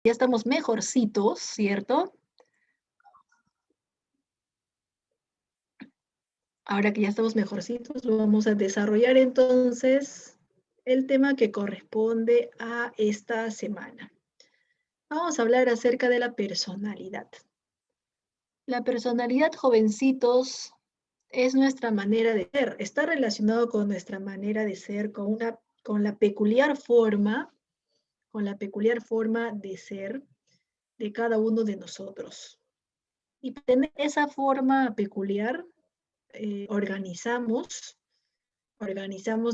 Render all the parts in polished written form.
Ya estamos mejorcitos, ¿cierto? Ahora que ya estamos mejorcitos, vamos a desarrollar entonces el tema que corresponde a esta semana. Vamos a hablar acerca de la personalidad. La personalidad, jovencitos, es nuestra manera de ser. Está relacionado con nuestra manera de ser, con la peculiar forma de ser de cada uno de nosotros. Y tener esa forma peculiar, organizamos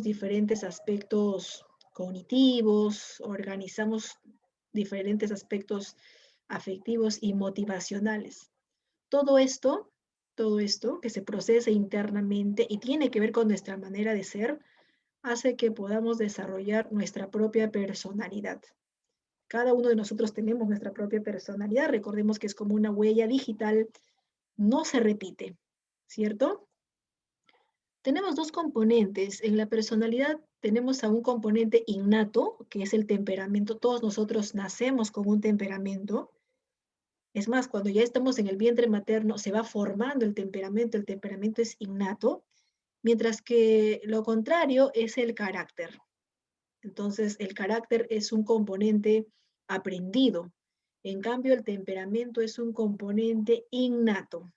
diferentes aspectos cognitivos, organizamos diferentes aspectos afectivos y motivacionales. Todo esto, todo esto que se procesa internamente y tiene que ver con nuestra manera de ser, hace que podamos desarrollar nuestra propia personalidad. Cada uno de nosotros tenemos nuestra propia personalidad. Recordemos que es como una huella digital, no se repite, ¿cierto? Tenemos dos componentes. En la personalidad tenemos a un componente innato, que es el temperamento. Todos nosotros nacemos con un temperamento. Es más, cuando ya estamos en el vientre materno, se va formando el temperamento es innato, mientras que lo contrario es el carácter. Entonces, el carácter es un componente aprendido. En cambio, el temperamento es un componente innato.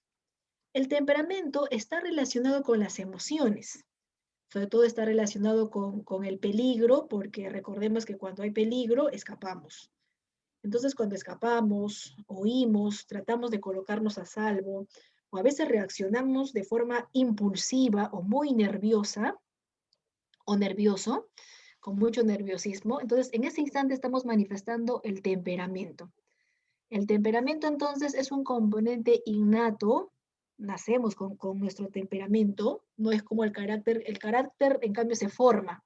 El temperamento está relacionado con las emociones. Sobre todo está relacionado con el peligro, porque recordemos que cuando hay peligro, escapamos. Entonces, cuando escapamos, oímos, tratamos de colocarnos a salvo, o a veces reaccionamos de forma impulsiva o muy nerviosa o nervioso, con mucho nerviosismo, entonces en ese instante estamos manifestando el temperamento. El temperamento entonces es un componente innato, nacemos con nuestro temperamento, no es como el carácter en cambio se forma.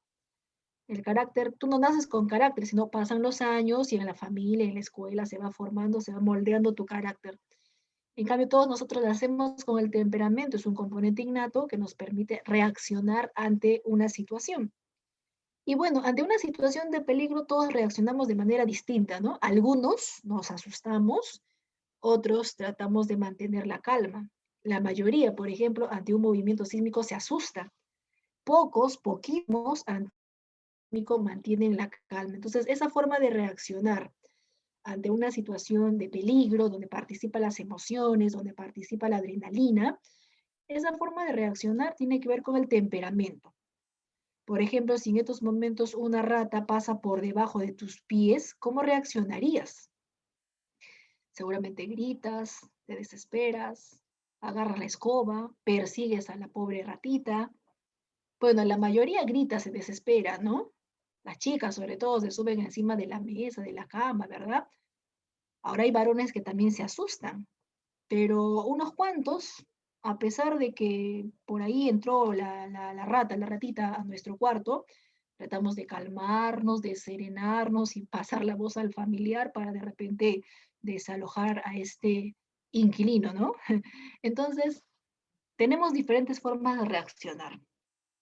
El carácter, tú no naces con carácter, sino pasan los años y en la familia, en la escuela se va formando, se va moldeando tu carácter. En cambio, todos nosotros nacemos con el temperamento, es un componente innato que nos permite reaccionar ante una situación. Y bueno, ante una situación de peligro todos reaccionamos de manera distinta, ¿no? Algunos nos asustamos, otros tratamos de mantener la calma. La mayoría, por ejemplo, ante un movimiento sísmico se asusta. Poquísimos ante un sísmico mantienen la calma. Entonces, esa forma de reaccionar ante una situación de peligro, donde participan las emociones, donde participa la adrenalina, esa forma de reaccionar tiene que ver con el temperamento. Por ejemplo, si en estos momentos una rata pasa por debajo de tus pies, ¿cómo reaccionarías? Seguramente gritas, te desesperas, agarras la escoba, persigues a la pobre ratita. Bueno, la mayoría grita, se desespera, ¿no? Las chicas, sobre todo, se suben encima de la mesa, de la cama, ¿verdad? Ahora hay varones que también se asustan, pero unos cuantos, a pesar de que por ahí entró la ratita a nuestro cuarto, tratamos de calmarnos, de serenarnos y pasar la voz al familiar para de repente desalojar a este inquilino, ¿no? Entonces, tenemos diferentes formas de reaccionar,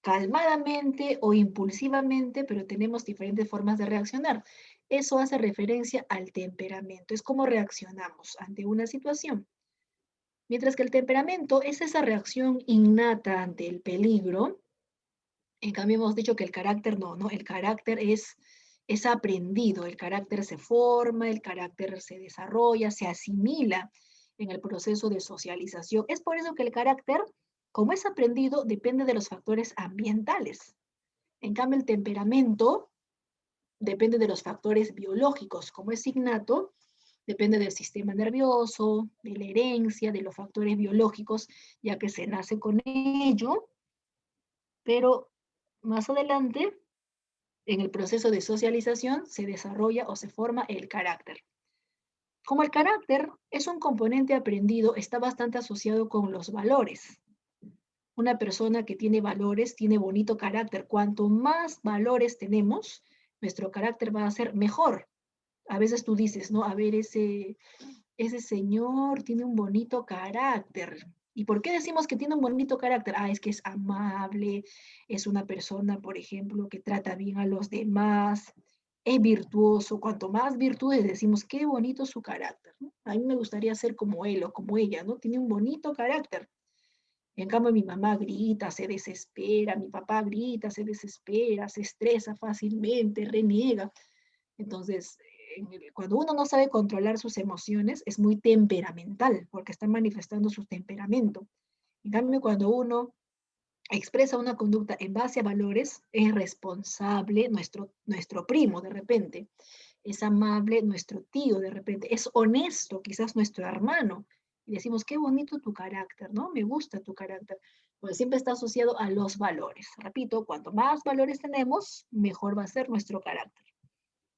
calmadamente o impulsivamente, pero tenemos diferentes formas de reaccionar. Eso hace referencia al temperamento, es cómo reaccionamos ante una situación. Mientras que el temperamento es esa reacción innata ante el peligro, en cambio hemos dicho que el carácter no, ¿no? El carácter es aprendido, el carácter se forma, el carácter se desarrolla, se asimila en el proceso de socialización. Es por eso que el carácter, como es aprendido, depende de los factores ambientales. En cambio, el temperamento depende de los factores biológicos, como es innato, depende del sistema nervioso, de la herencia, de los factores biológicos, ya que se nace con ello, pero más adelante, en el proceso de socialización, se desarrolla o se forma el carácter. Como el carácter es un componente aprendido, está bastante asociado con los valores. Una persona que tiene valores tiene bonito carácter. Cuanto más valores tenemos, nuestro carácter va a ser mejor. A veces tú dices, ¿no? A ver, ese señor tiene un bonito carácter. ¿Y por qué decimos que tiene un bonito carácter? Ah, es que es amable, es una persona, por ejemplo, que trata bien a los demás. es virtuoso, cuanto más virtudes decimos, qué bonito su carácter, ¿no? A mí me gustaría ser como él o como ella, ¿no? Tiene un bonito carácter. En cambio, mi mamá grita, se desespera, mi papá grita, se desespera, se estresa fácilmente, reniega. Entonces, cuando uno no sabe controlar sus emociones, es muy temperamental, porque está manifestando su temperamento. En cambio, cuando uno expresa una conducta en base a valores, es responsable nuestro primo de repente, es amable nuestro tío de repente, es honesto quizás nuestro hermano. Y decimos, qué bonito tu carácter, ¿no? Me gusta tu carácter. Pues siempre está asociado a los valores. Repito, cuanto más valores tenemos, mejor va a ser nuestro carácter.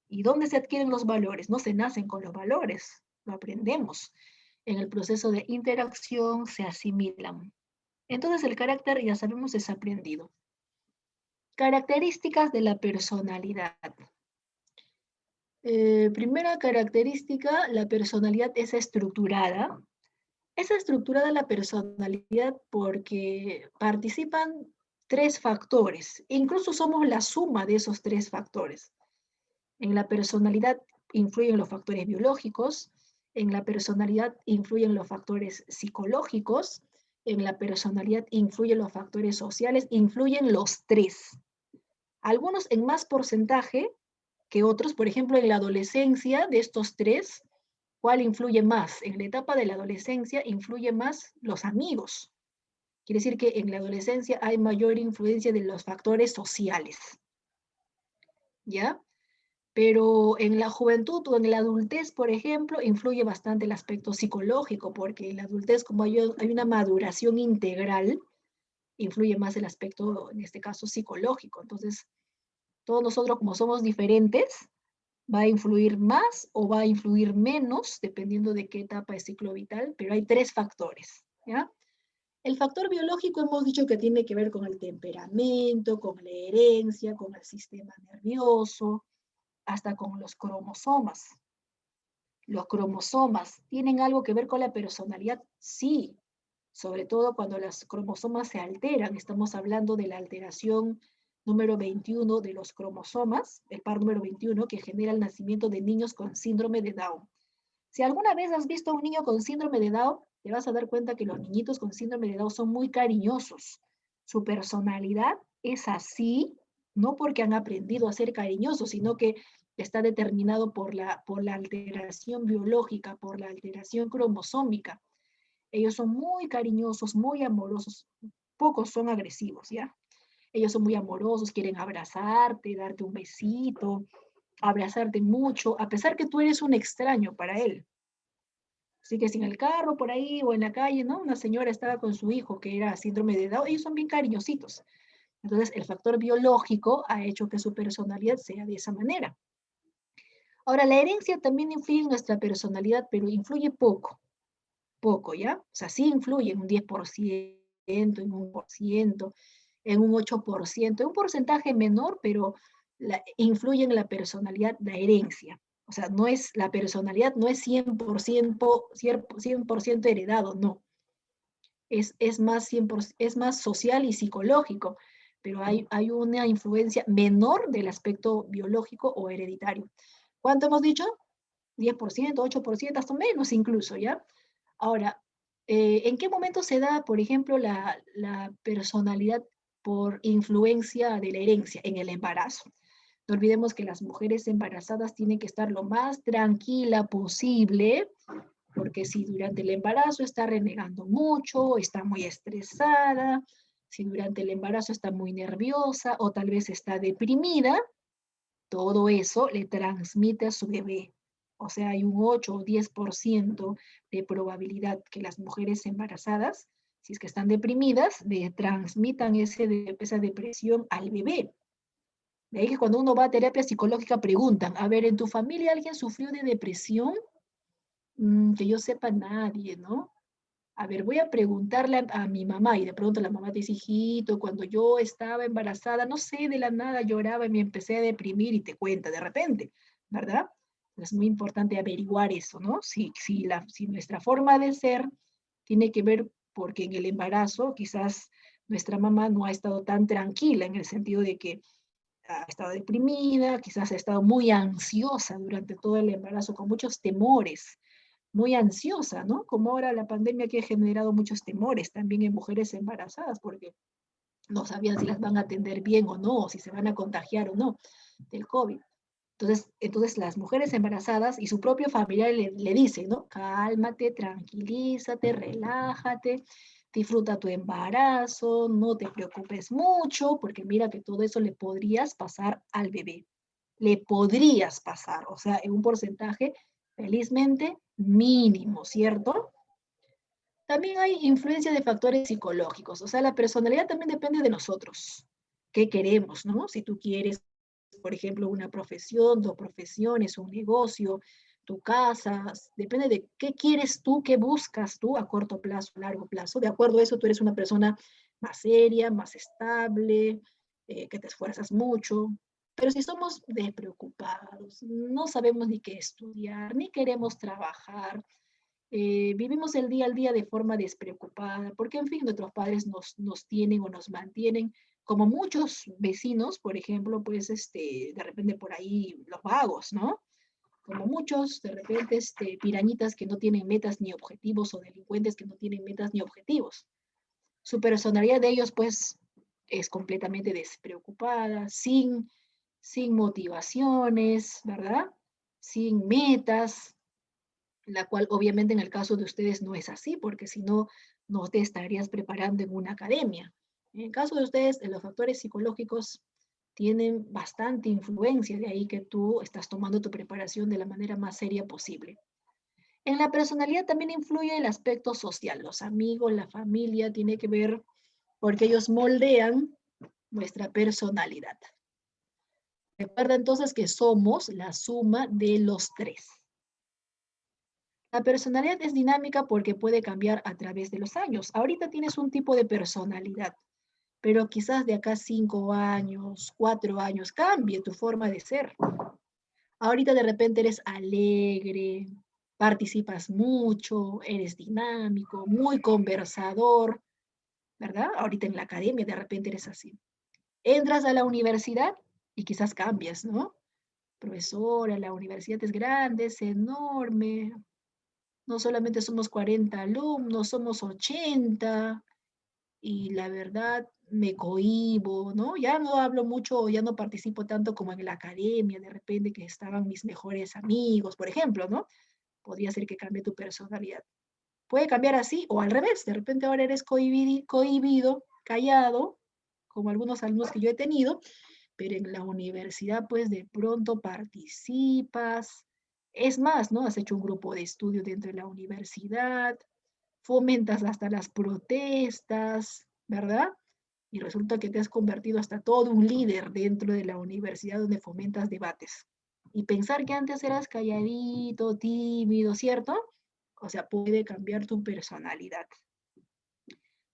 ¿Y dónde se adquieren los valores? No se nacen con los valores, lo aprendemos. En el proceso de interacción se asimilan. Entonces el carácter, ya sabemos, es aprendido. Características de la personalidad. Primera característica, la personalidad es estructurada. Es estructurada la personalidad porque participan tres factores. Incluso somos la suma de esos tres factores. En la personalidad influyen los factores biológicos, en la personalidad influyen los factores psicológicos, en la personalidad influyen los factores sociales, influyen los tres. Algunos en más porcentaje que otros, por ejemplo, en la adolescencia de estos tres, ¿cuál influye más? En la etapa de la adolescencia influye más los amigos. Quiere decir que en la adolescencia hay mayor influencia de los factores sociales, ¿ya? Pero en la juventud o en la adultez, por ejemplo, influye bastante el aspecto psicológico, porque en la adultez, como hay una maduración integral, influye más el aspecto, en este caso, psicológico. Entonces, todos nosotros, como somos diferentes, va a influir más o va a influir menos, dependiendo de qué etapa de ciclo vital, pero hay tres factores, ¿ya? El factor biológico hemos dicho que tiene que ver con el temperamento, con la herencia, con el sistema nervioso, hasta con los cromosomas. ¿Los cromosomas tienen algo que ver con la personalidad? Sí, sobre todo cuando los cromosomas se alteran. Estamos hablando de la alteración número 21 de los cromosomas, el par número 21, que genera el nacimiento de niños con síndrome de Down. Si alguna vez has visto a un niño con síndrome de Down, te vas a dar cuenta que los niñitos con síndrome de Down son muy cariñosos. Su personalidad es así, no porque han aprendido a ser cariñosos, sino que está determinado por la alteración biológica, por la alteración cromosómica. Ellos son muy cariñosos, muy amorosos. Pocos son agresivos, ¿ya? Ellos son muy amorosos, quieren abrazarte, darte un besito, abrazarte mucho, a pesar que tú eres un extraño para él. Así que si en el carro, por ahí, o en la calle, ¿no? Una señora estaba con su hijo que era síndrome de Down, ellos son bien cariñositos. Entonces, el factor biológico ha hecho que su personalidad sea de esa manera. Ahora, la herencia también influye en nuestra personalidad, pero influye poco, poco, ¿ya? O sea, sí influye en un 10%, en un 1%, en un 8%, en un porcentaje menor, pero influye en la personalidad la herencia. O sea, no es, la personalidad no es 100% heredado, no. Es más, 100%, es más social y psicológico, pero hay una influencia menor del aspecto biológico o hereditario. ¿Cuánto hemos dicho? 10%, 8%, hasta menos incluso, ¿ya? Ahora, ¿en qué momento se da, por ejemplo, la personalidad por influencia de la herencia? En el embarazo. No olvidemos que las mujeres embarazadas tienen que estar lo más tranquila posible, porque si durante el embarazo está renegando mucho, está muy estresada, si durante el embarazo está muy nerviosa o tal vez está deprimida, todo eso le transmite a su bebé. O sea, hay un 8 o 10% de probabilidad que las mujeres embarazadas, si es que están deprimidas, le transmitan esa depresión al bebé. De ahí que cuando uno va a terapia psicológica preguntan, a ver, ¿en tu familia alguien sufrió de depresión? Que yo sepa nadie, ¿no? A ver, voy a preguntarle a mi mamá y de pronto la mamá te dice, hijito, cuando yo estaba embarazada, no sé, de la nada lloraba y me empecé a deprimir y te cuenta de repente, ¿verdad? Es muy importante averiguar eso, ¿no? Si nuestra forma de ser tiene que ver porque en el embarazo quizás nuestra mamá no ha estado tan tranquila en el sentido de que ha estado deprimida, quizás ha estado muy ansiosa durante todo el embarazo, con muchos temores, muy ansiosa, ¿no? Como ahora la pandemia que ha generado muchos temores también en mujeres embarazadas, porque no sabían si las van a atender bien o no, si se van a contagiar o no del COVID. Entonces las mujeres embarazadas y su propio familiar le dicen, ¿no? Cálmate, tranquilízate, relájate, disfruta tu embarazo, no te preocupes mucho, porque mira que todo eso le podrías pasar al bebé. Le podrías pasar, o sea, en un porcentaje felizmente mínimo, ¿cierto? También hay influencia de factores psicológicos, o sea, la personalidad también depende de nosotros. ¿Qué queremos, no? Si tú quieres, por ejemplo, una profesión, dos profesiones, un negocio, tu casa, depende de qué quieres tú, qué buscas tú a corto plazo, a largo plazo. De acuerdo a eso, tú eres una persona más seria, más estable, que te esfuerzas mucho. Pero si somos despreocupados, no sabemos ni qué estudiar, ni queremos trabajar, vivimos el día al día de forma despreocupada, porque en fin, nuestros padres nos tienen o nos mantienen, como muchos vecinos, por ejemplo, pues de repente por ahí los vagos, ¿no? Como muchos, de repente, pirañitas que no tienen metas ni objetivos o delincuentes que no tienen metas ni objetivos. Su personalidad de ellos, pues, es completamente despreocupada, sin motivaciones, ¿verdad? Sin metas, la cual obviamente en el caso de ustedes no es así, porque si no, no te estarías preparando en una academia. En el caso de ustedes, los factores psicológicos tienen bastante influencia, de ahí que tú estás tomando tu preparación de la manera más seria posible. En la personalidad también influye el aspecto social, los amigos, la familia, tiene que ver porque ellos moldean nuestra personalidad. Recuerda entonces que somos la suma de los tres. La personalidad es dinámica porque puede cambiar a través de los años. Ahorita tienes un tipo de personalidad, pero quizás de acá a 5 años, 4 años, cambie tu forma de ser. Ahorita de repente eres alegre, participas mucho, eres dinámico, muy conversador, ¿verdad? Ahorita en la academia de repente eres así. Entras a la universidad y quizás cambias, ¿no? Profesora, la universidad es grande, es enorme, no solamente somos 40 alumnos, somos 80 y la verdad me cohíbo, ¿no? Ya no hablo mucho, ya no participo tanto como en la academia, de repente que estaban mis mejores amigos, por ejemplo, ¿no? Podría ser que cambie tu personalidad. Puede cambiar así o al revés, de repente ahora eres cohibido, callado, como algunos alumnos que yo he tenido, pero en la universidad pues de pronto participas. Es más, ¿no? Has hecho un grupo de estudio dentro de la universidad, fomentas hasta las protestas, ¿verdad? Y resulta que te has convertido hasta todo un líder dentro de la universidad donde fomentas debates. Y pensar que antes eras calladito, tímido, ¿cierto? O sea, puede cambiar tu personalidad,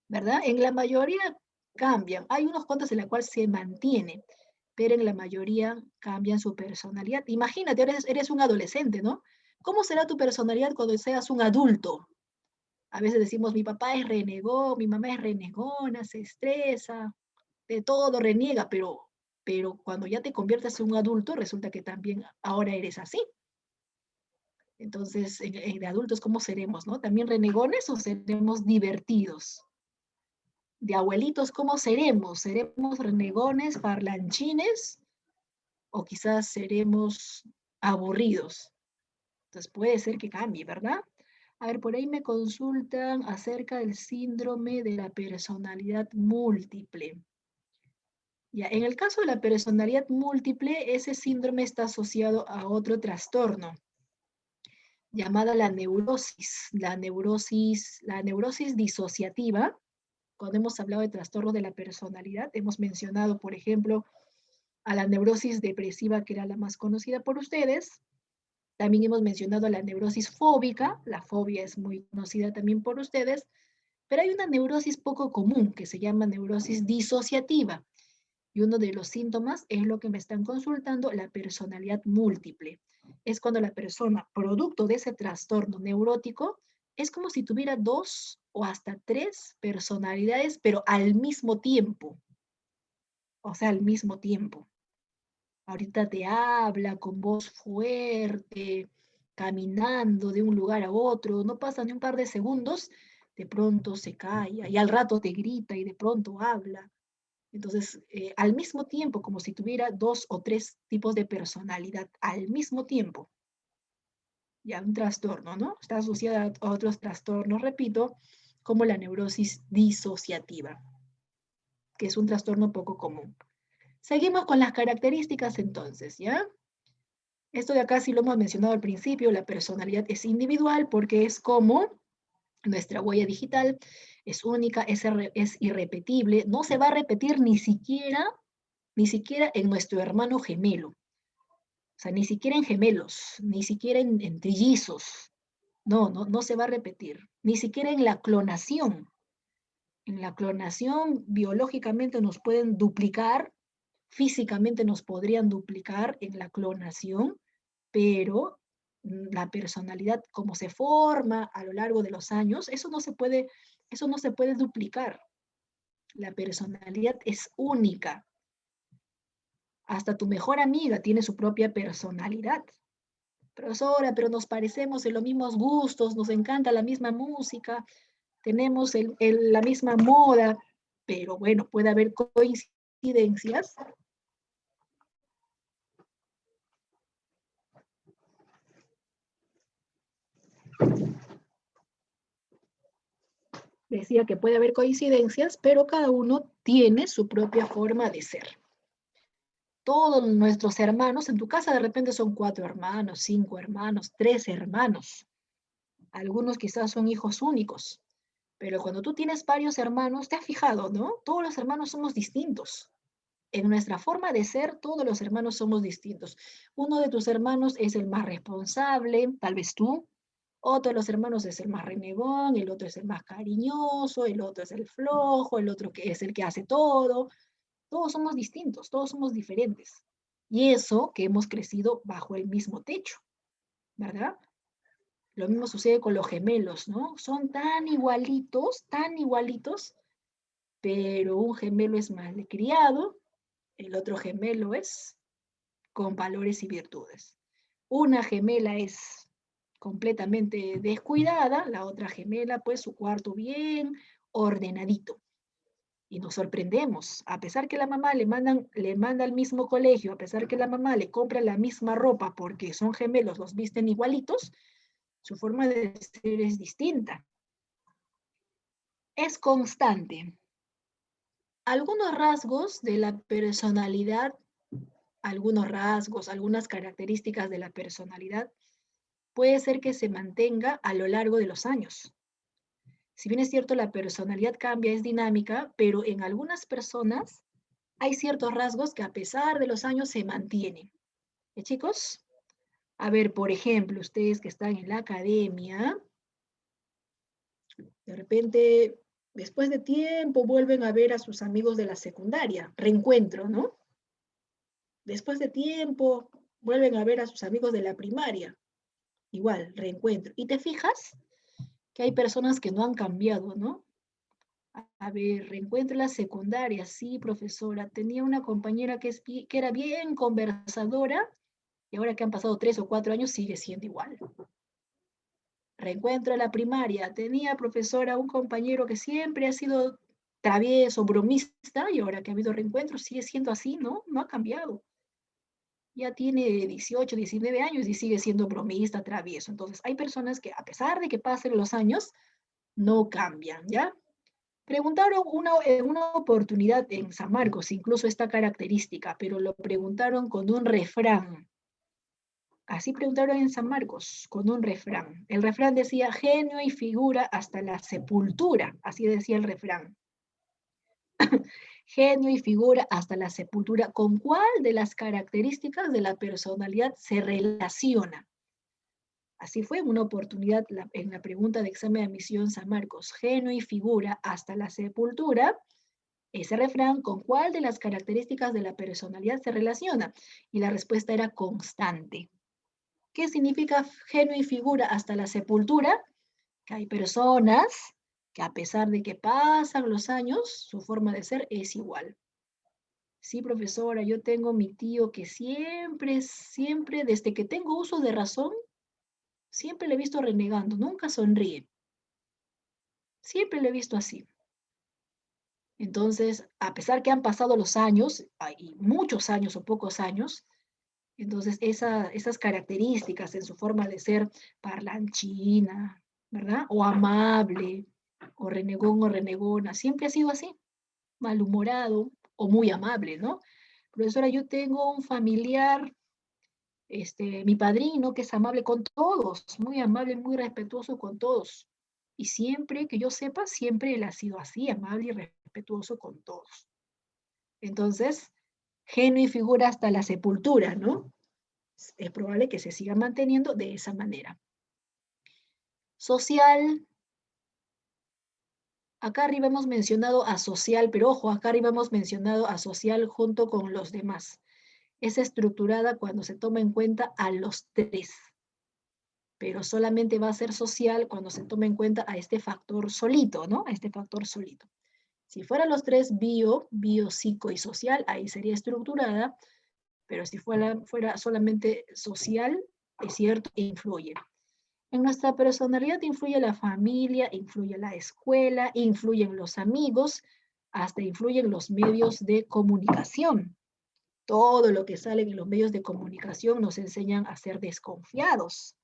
¿verdad? En la mayoría cambian. Hay unos cuantos en la cual se mantiene, pero en la mayoría cambian su personalidad. Imagínate, eres un adolescente, ¿no? ¿Cómo será tu personalidad cuando seas un adulto? A veces decimos, mi papá es renegón, mi mamá es renegona, se estresa, de todo reniega, pero cuando ya te conviertes en un adulto, resulta que también ahora eres así. Entonces, de adultos, ¿cómo seremos, no? ¿También renegones o seremos divertidos? De abuelitos, ¿cómo seremos? ¿Seremos renegones, parlanchines o quizás seremos aburridos? Entonces puede ser que cambie, ¿verdad? A ver, por ahí me consultan acerca del síndrome de la personalidad múltiple. Ya, en el caso de la personalidad múltiple, ese síndrome está asociado a otro trastorno llamada la neurosis disociativa. Cuando hemos hablado de trastornos de la personalidad, hemos mencionado, por ejemplo, a la neurosis depresiva, que era la más conocida por ustedes. También hemos mencionado la neurosis fóbica, la fobia es muy conocida también por ustedes, pero hay una neurosis poco común que se llama neurosis disociativa. Y uno de los síntomas es lo que me están consultando, la personalidad múltiple. Es cuando la persona, producto de ese trastorno neurótico, es como si tuviera 2 o hasta 3 personalidades, pero al mismo tiempo. O sea, al mismo tiempo. Ahorita te habla con voz fuerte, caminando de un lugar a otro, no pasa ni un par de segundos, de pronto se calla y al rato te grita y de pronto habla. Entonces, al mismo tiempo, como si tuviera dos o tres tipos de personalidad, al mismo tiempo, ya un trastorno, ¿no? Está asociada a otros trastornos, repito, como la neurosis disociativa, que es un trastorno poco común. Seguimos con las características entonces, ¿ya? Esto de acá sí lo hemos mencionado al principio, la personalidad es individual porque es como nuestra huella digital, es única, es irrepetible, no se va a repetir ni siquiera en nuestro hermano gemelo, o sea, ni siquiera en gemelos, ni siquiera en trillizos, no se va a repetir, ni siquiera en la clonación. En la clonación biológicamente nos pueden duplicar, físicamente nos podrían duplicar en la clonación, pero la personalidad como se forma a lo largo de los años, eso no se puede duplicar. La personalidad es única. Hasta tu mejor amiga tiene su propia personalidad. Profesora, pero nos parecemos en los mismos gustos, nos encanta la misma música, tenemos la misma moda, pero bueno, puede haber coincidencias. Decía que puede haber coincidencias, pero cada uno tiene su propia forma de ser. Todos nuestros hermanos, en tu casa de repente son 4 hermanos, 5 hermanos, 3 hermanos. Algunos quizás son hijos únicos, pero cuando tú tienes varios hermanos, te has fijado, ¿no? Todos los hermanos somos distintos. En nuestra forma de ser, todos los hermanos somos distintos. Uno de tus hermanos es el más responsable, tal vez tú. Otro de los hermanos es el más renegón, el otro es el más cariñoso, el otro es el flojo, el otro que es el que hace todo. Todos somos distintos, todos somos diferentes. Y eso que hemos crecido bajo el mismo techo, ¿verdad? Lo mismo sucede con los gemelos, ¿no? Son tan igualitos, pero un gemelo es malcriado, el otro gemelo es con valores y virtudes. Una gemela es completamente descuidada, la otra gemela, pues su cuarto bien ordenadito. Y nos sorprendemos, a pesar que la mamá le manda al mismo colegio, a pesar que la mamá le compra la misma ropa porque son gemelos, los visten igualitos, su forma de ser es distinta. Es constante. Algunos rasgos de la personalidad, algunos rasgos, algunas características de la personalidad, puede ser que se mantenga a lo largo de los años. Si bien es cierto, la personalidad cambia, es dinámica, pero en algunas personas hay ciertos rasgos que a pesar de los años se mantienen. Chicos? A ver, por ejemplo, ustedes que están en la academia, de repente, después de tiempo, vuelven a ver a sus amigos de la secundaria, reencuentro, ¿no? Después de tiempo, vuelven a ver a sus amigos de la primaria, igual, reencuentro. Y te fijas que hay personas que no han cambiado, ¿no? A ver, reencuentro en la secundaria, sí, profesora. Tenía una compañera que era bien conversadora y ahora que han pasado 3 o 4 años sigue siendo igual. Reencuentro en la primaria, tenía profesora un compañero que siempre ha sido travieso, bromista y ahora que ha habido reencuentro sigue siendo así, ¿no? No ha cambiado. Ya tiene 18, 19 años y sigue siendo bromista, travieso. Entonces, hay personas que a pesar de que pasen los años, no cambian, ¿ya? Preguntaron en una oportunidad en San Marcos, incluso esta característica, pero lo preguntaron con un refrán. Así preguntaron en San Marcos, con un refrán. El refrán decía, genio y figura hasta la sepultura. Así decía el refrán. Genio y figura hasta la sepultura. ¿Con cuál de las características de la personalidad se relaciona? Así fue en una oportunidad en la pregunta de examen de admisión San Marcos. Genio y figura hasta la sepultura. Ese refrán, ¿con cuál de las características de la personalidad se relaciona? Y la respuesta era constante. ¿Qué significa genio y figura hasta la sepultura? Que hay personas que a pesar de que pasan los años, su forma de ser es igual. Sí, profesora, yo tengo mi tío que siempre, desde que tengo uso de razón, siempre le he visto renegando, nunca sonríe. Siempre lo he visto así. Entonces, a pesar que han pasado los años, y muchos años o pocos años, entonces esas características en su forma de ser parlanchina, ¿verdad? O amable, o renegón o renegona, siempre ha sido así, malhumorado o muy amable, ¿no? Profesora, yo tengo un familiar, mi padrino, que es amable con todos, muy amable, muy respetuoso con todos. Y siempre, que yo sepa, siempre él ha sido así, amable y respetuoso con todos. Entonces, genio y figura hasta la sepultura, ¿no? Es probable que se siga manteniendo de esa manera. Social, acá arriba hemos mencionado a social, pero ojo, acá arriba hemos mencionado a social junto con los demás. Es estructurada cuando se toma en cuenta a los tres, pero solamente va a ser social cuando se tome en cuenta a este factor solito, ¿no? A este factor solito. Si fueran los tres bio, psico y social, ahí sería estructurada, pero si fuera solamente social, es cierto, influye. En nuestra personalidad influye la familia, influye la escuela, influyen los amigos, hasta influyen los medios de comunicación. Todo lo que sale en los medios de comunicación nos enseñan a ser desconfiados.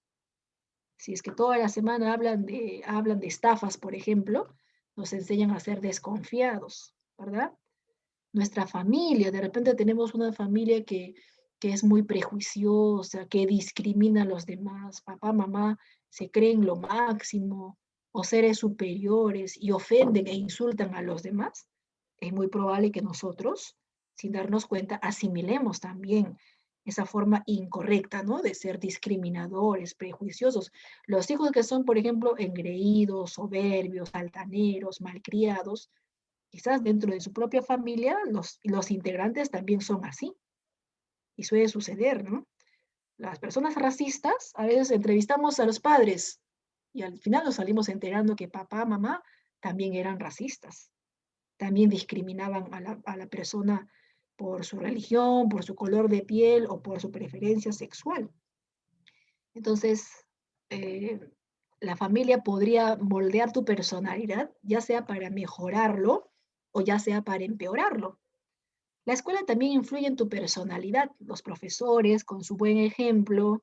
Si es que toda la semana hablan de estafas, por ejemplo, nos enseñan a ser desconfiados, ¿verdad? Nuestra familia, de repente tenemos una familia que es muy prejuiciosa, que discrimina a los demás, papá, mamá se creen lo máximo o seres superiores y ofenden e insultan a los demás, es muy probable que nosotros, sin darnos cuenta, asimilemos también esa forma incorrecta, ¿no? De ser discriminadores, prejuiciosos. Los hijos que son, por ejemplo, engreídos, soberbios, altaneros, malcriados, quizás dentro de su propia familia los integrantes también son así. Y suele suceder, ¿no? Las personas racistas, a veces entrevistamos a los padres y al final nos salimos enterando que papá, mamá también eran racistas. También discriminaban a la persona por su religión, por su color de piel o por su preferencia sexual. Entonces, eh, la familia podría moldear tu personalidad, ya sea para mejorarlo o ya sea para empeorarlo. La escuela también influye en tu personalidad. Los profesores, con su buen ejemplo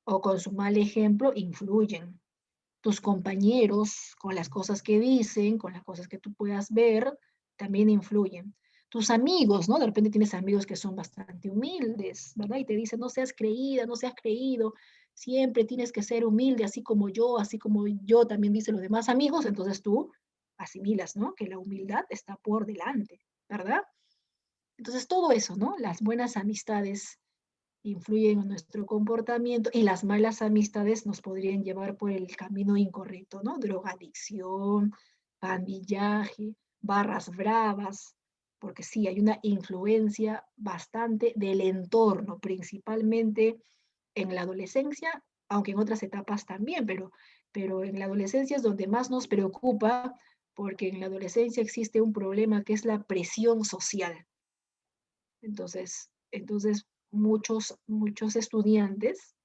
o con su mal ejemplo, influyen. Tus compañeros, con las cosas que dicen, con las cosas que tú puedas ver, también influyen. Tus amigos, ¿no? De repente tienes amigos que son bastante humildes, ¿verdad? Y te dicen, no seas creída, no seas creído, siempre tienes que ser humilde, así como yo también dicen los demás amigos, entonces tú asimilas, ¿no? Que la humildad está por delante, ¿verdad? Entonces todo eso, ¿no? Las buenas amistades influyen en nuestro comportamiento y las malas amistades nos podrían llevar por el camino incorrecto, ¿no? Drogadicción, pandillaje, barras bravas, porque sí, hay una influencia bastante del entorno, principalmente en la adolescencia, aunque en otras etapas también, pero en la adolescencia es donde más nos preocupa, porque en la adolescencia existe un problema que es la presión social. Entonces muchos estudiantes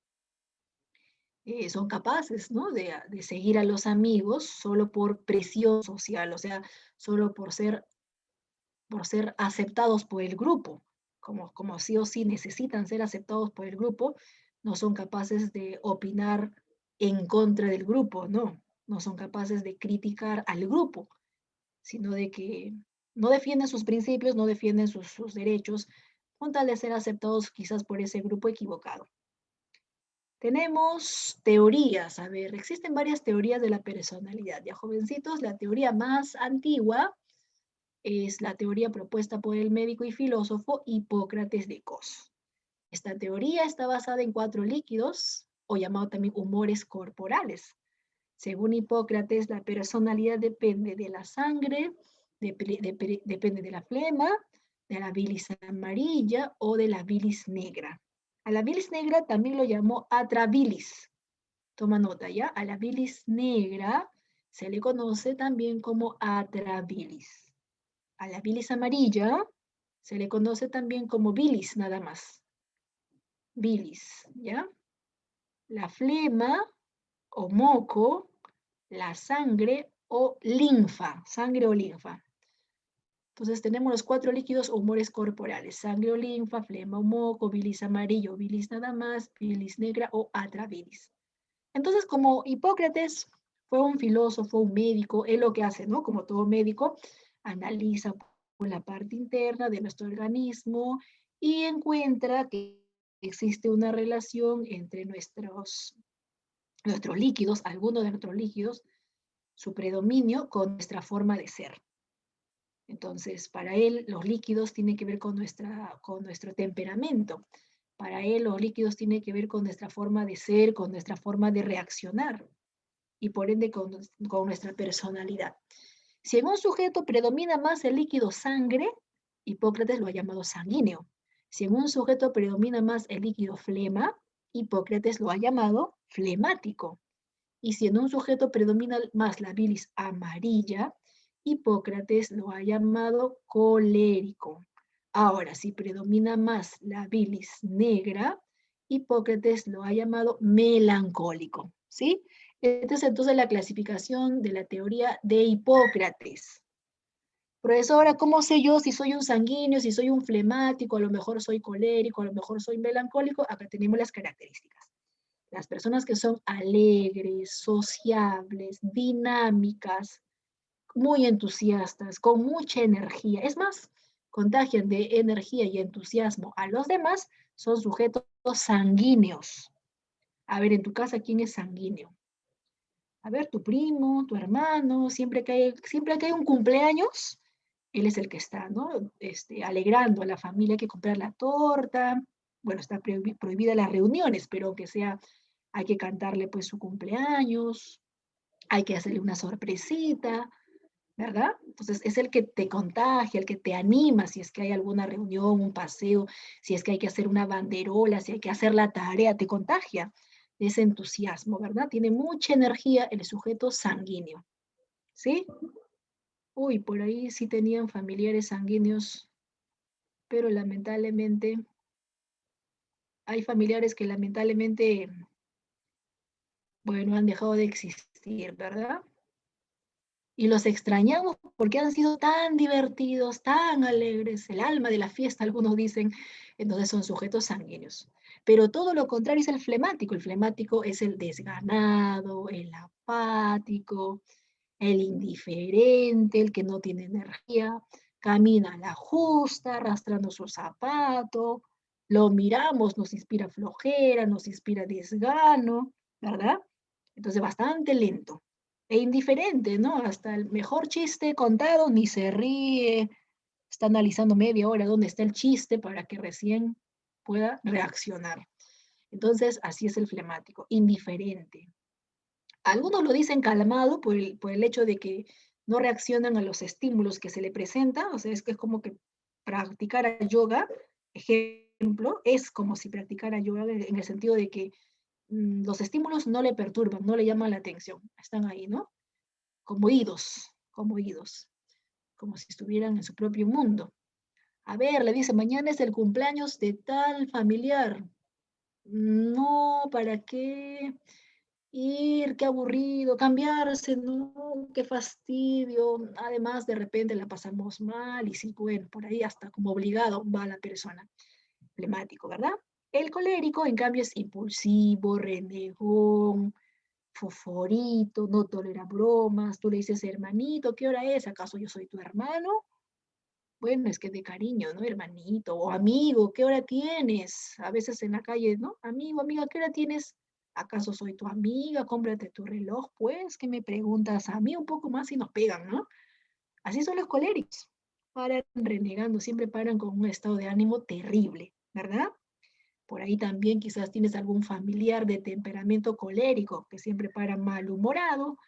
son capaces, ¿no? De seguir a los amigos solo por presión social, o sea, solo por ser aceptados por el grupo, como sí o sí necesitan ser aceptados por el grupo, no son capaces de opinar en contra del grupo, no son capaces de criticar al grupo, sino de que no defienden sus principios, no defienden sus derechos, con tal de ser aceptados quizás por ese grupo equivocado. Tenemos teorías, a ver, existen varias teorías de la personalidad. Ya jovencitos, la teoría más antigua es la teoría propuesta por el médico y filósofo Hipócrates de Cos. Esta teoría está basada en 4 líquidos, o llamado también humores corporales. Según Hipócrates, la personalidad depende de la sangre, depende de la flema, de la bilis amarilla o de la bilis negra. A la bilis negra también lo llamó atrabilis. Toma nota ya, a la bilis negra se le conoce también como atrabilis. A la bilis amarilla Se le conoce también como bilis, nada más. Bilis, ¿ya? La flema o moco, la sangre o linfa, sangre o linfa. Entonces tenemos los 4 líquidos o humores corporales, sangre o linfa, flema o moco, bilis amarillo, bilis nada más, bilis negra o atrabilis. Entonces, como Hipócrates fue un filósofo, un médico, él lo que hace, ¿no? Como todo médico, analiza por la parte interna de nuestro organismo y encuentra que existe una relación entre nuestros líquidos, algunos de nuestros líquidos, su predominio con nuestra forma de ser. Entonces, para él, los líquidos tienen que ver con nuestro temperamento. Para él, los líquidos tienen que ver con nuestra forma de ser, con nuestra forma de reaccionar y por ende con nuestra personalidad. Si en un sujeto predomina más el líquido sangre, Hipócrates lo ha llamado sanguíneo. Si en un sujeto predomina más el líquido flema, Hipócrates lo ha llamado flemático. Y si en un sujeto predomina más la bilis amarilla, Hipócrates lo ha llamado colérico. Ahora, si predomina más la bilis negra, Hipócrates lo ha llamado melancólico, ¿sí? Entonces la clasificación de la teoría de Hipócrates. Profesora, ¿cómo sé yo si soy un sanguíneo, si soy un flemático, a lo mejor soy colérico, a lo mejor soy melancólico? Acá tenemos las características. Las personas que son alegres, sociables, dinámicas, muy entusiastas, con mucha energía. Es más, contagian de energía y entusiasmo a los demás, son sujetos sanguíneos. A ver, en tu casa, ¿quién es sanguíneo? A ver, tu primo, tu hermano, siempre que hay un cumpleaños, él es el que está, ¿no? Alegrando a la familia, hay que comprar la torta. Bueno, está prohibida las reuniones, pero aunque sea, hay que cantarle pues su cumpleaños, hay que hacerle una sorpresita, ¿verdad? Entonces es el que te contagia, el que te anima, si es que hay alguna reunión, un paseo, si es que hay que hacer una banderola, si hay que hacer la tarea, te contagia de ese entusiasmo, ¿verdad? Tiene mucha energía el sujeto sanguíneo, ¿sí? Uy, por ahí sí tenían familiares sanguíneos, pero lamentablemente hay familiares que lamentablemente, bueno, han dejado de existir, ¿verdad? Y los extrañamos porque han sido tan divertidos, tan alegres, el alma de la fiesta, algunos dicen, entonces son sujetos sanguíneos. Pero todo lo contrario es el flemático es el desganado, el apático, el indiferente, el que no tiene energía, camina a la justa, arrastrando su zapato, lo miramos, nos inspira flojera, nos inspira desgano, ¿verdad? Entonces bastante lento e indiferente, ¿no? Hasta el mejor chiste contado ni se ríe, está analizando media hora dónde está el chiste para que recién pueda reaccionar. Entonces, así es el flemático, indiferente. Algunos lo dicen calmado por el hecho de que no reaccionan a los estímulos que se le presentan, o sea, es que es como que practicar yoga, ejemplo, es como si practicara yoga en el sentido de que los estímulos no le perturban, no le llaman la atención, están ahí, ¿no? Como idos, como si estuvieran en su propio mundo. A ver, le dice, mañana es el cumpleaños de tal familiar. No, ¿para qué ir? Qué aburrido, cambiarse, no, qué fastidio. Además, de repente la pasamos mal y sí, bueno, por ahí hasta como obligado va la persona. Emblemático, ¿verdad? El colérico, en cambio, es impulsivo, renegón, foforito, no tolera bromas. Tú le dices, hermanito, ¿qué hora es? ¿Acaso yo soy tu hermano? Bueno, es que de cariño, ¿no? Hermanito, o amigo, ¿qué hora tienes? A veces en la calle, ¿no? Amigo, amiga, ¿qué hora tienes? ¿Acaso soy tu amiga? Cómprate tu reloj, pues, ¿qué me preguntas a mí un poco más y nos pegan, ¿no? Así son los coléricos. Paran renegando, siempre paran con un estado de ánimo terrible, ¿verdad? Por ahí también quizás tienes algún familiar de temperamento colérico que siempre para malhumorado,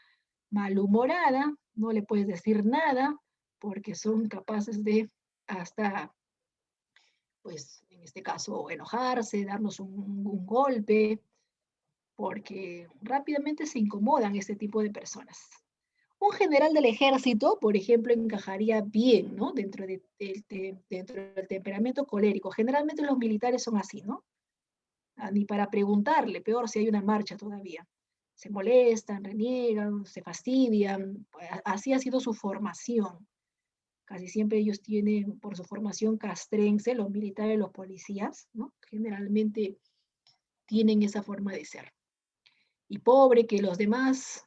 malhumorada, no le puedes decir nada porque son capaces de hasta, pues en este caso, enojarse, darnos un golpe, porque rápidamente se incomodan este tipo de personas. Un general del ejército, por ejemplo, encajaría bien, ¿no? Dentro del temperamento colérico. Generalmente los militares son así, ¿no? Ni para preguntarle, peor si hay una marcha todavía. Se molestan, reniegan, se fastidian. Así ha sido su formación. Casi siempre ellos tienen, por su formación castrense, los militares, los policías, ¿no? Generalmente tienen esa forma de ser. Y pobre que los demás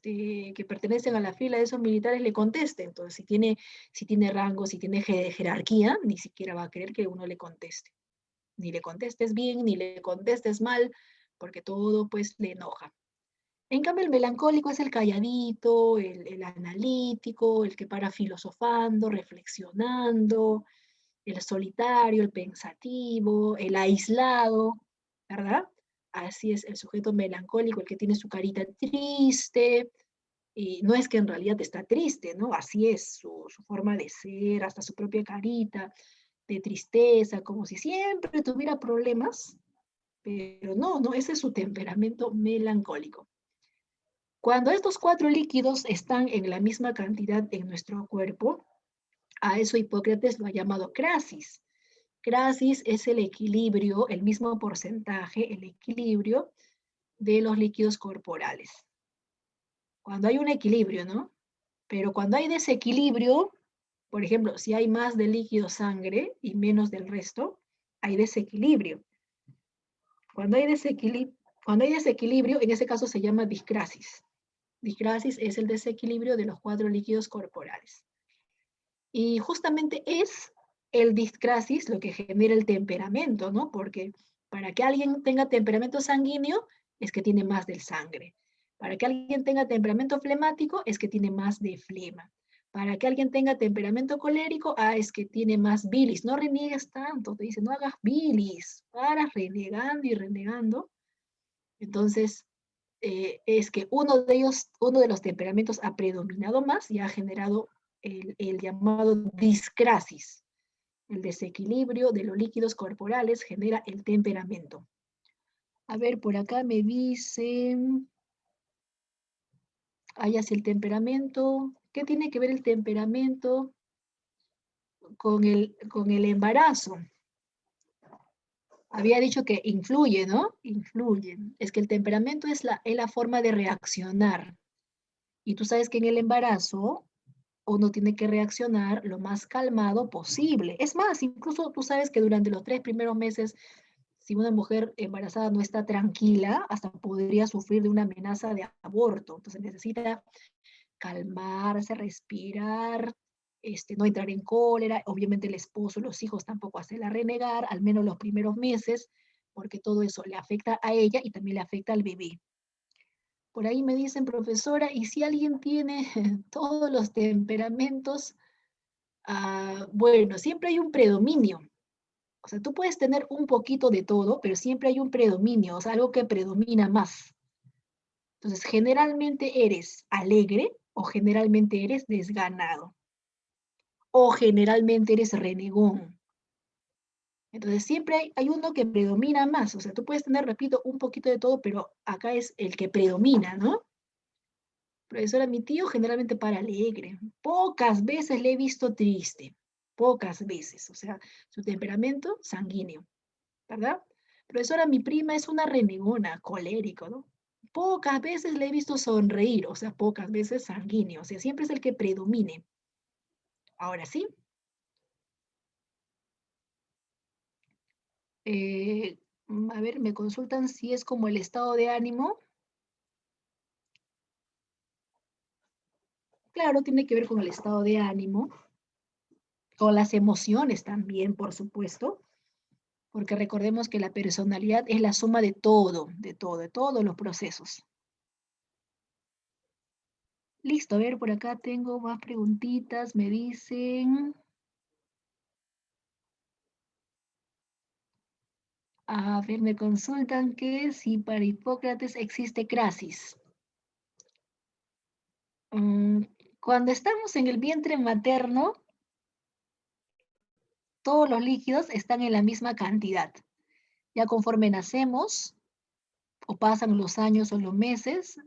que pertenecen a la fila de esos militares le contesten. Entonces, si tiene rango, si tiene jerarquía, ni siquiera va a querer que uno le conteste. Ni le contestes bien, ni le contestes mal, porque todo pues le enoja. En cambio, el melancólico es el calladito, el analítico, el que para filosofando, reflexionando, el solitario, el pensativo, el aislado, ¿verdad? Así es el sujeto melancólico, el que tiene su carita triste, y no es que en realidad está triste, ¿no? Así es su forma de ser, hasta su propia carita de tristeza, como si siempre tuviera problemas, pero no, no, ese es su temperamento melancólico. Cuando estos cuatro líquidos están en la misma cantidad en nuestro cuerpo, a eso Hipócrates lo ha llamado crasis. Crasis es el equilibrio, el mismo porcentaje, el equilibrio de los líquidos corporales. Cuando hay un equilibrio, ¿no? Pero cuando hay desequilibrio, por ejemplo, si hay más de líquido sangre y menos del resto, hay desequilibrio. Cuando hay desequilibrio, en ese caso se llama discrasis. Discrasis es el desequilibrio de los cuatro líquidos corporales. Y justamente es el discrasis lo que genera el temperamento, ¿no? Porque para que alguien tenga temperamento sanguíneo es que tiene más de sangre. Para que alguien tenga temperamento flemático es que tiene más de flema. Para que alguien tenga temperamento colérico, es que tiene más bilis. No reniegues tanto, te dice, no hagas bilis, paras renegando y renegando. Entonces, es que uno de los temperamentos ha predominado más y ha generado el llamado discrasis. El desequilibrio de los líquidos corporales genera el temperamento. A ver, por acá me dicen, hacia el temperamento. ¿Qué tiene que ver el temperamento con el embarazo? Había dicho que influye, ¿no? Influye. Es que el temperamento es la forma de reaccionar. Y tú sabes que en el embarazo uno tiene que reaccionar lo más calmado posible. Es más, incluso tú sabes que durante los 3 primeros meses, si una mujer embarazada no está tranquila, hasta podría sufrir de una amenaza de aborto. Entonces necesita calmarse, respirar, no entrar en cólera. Obviamente el esposo, los hijos tampoco hacerla renegar, al menos los primeros meses, porque todo eso le afecta a ella y también le afecta al bebé. Por ahí me dicen, profesora, ¿y si alguien tiene todos los temperamentos? Bueno, siempre hay un predominio. O sea, tú puedes tener un poquito de todo, pero siempre hay un predominio, o sea, algo que predomina más. Entonces, generalmente eres alegre o generalmente eres desganado o generalmente eres renegón. Entonces, siempre hay uno que predomina más. O sea, tú puedes tener, repito, un poquito de todo, pero acá es el que predomina, ¿no? Profesora, mi tío generalmente para alegre. Pocas veces le he visto triste. Pocas veces. O sea, su temperamento sanguíneo, ¿verdad? Profesora, mi prima es una renegona, colérico, ¿no? Pocas veces le he visto sonreír, o sea, pocas veces sanguíneo. O sea, siempre es el que predomine. Ahora sí. A ver, me consultan si es como el estado de ánimo. Claro, tiene que ver con el estado de ánimo, con las emociones también, por supuesto, porque recordemos que la personalidad es la suma de todo, de todos los procesos. Listo, a ver, por acá tengo más preguntitas, me dicen, a ver, me consultan que si para Hipócrates existe crasis. Mm, Cuando estamos en el vientre materno, todos los líquidos están en la misma cantidad. Ya conforme nacemos, o pasan los años o los meses,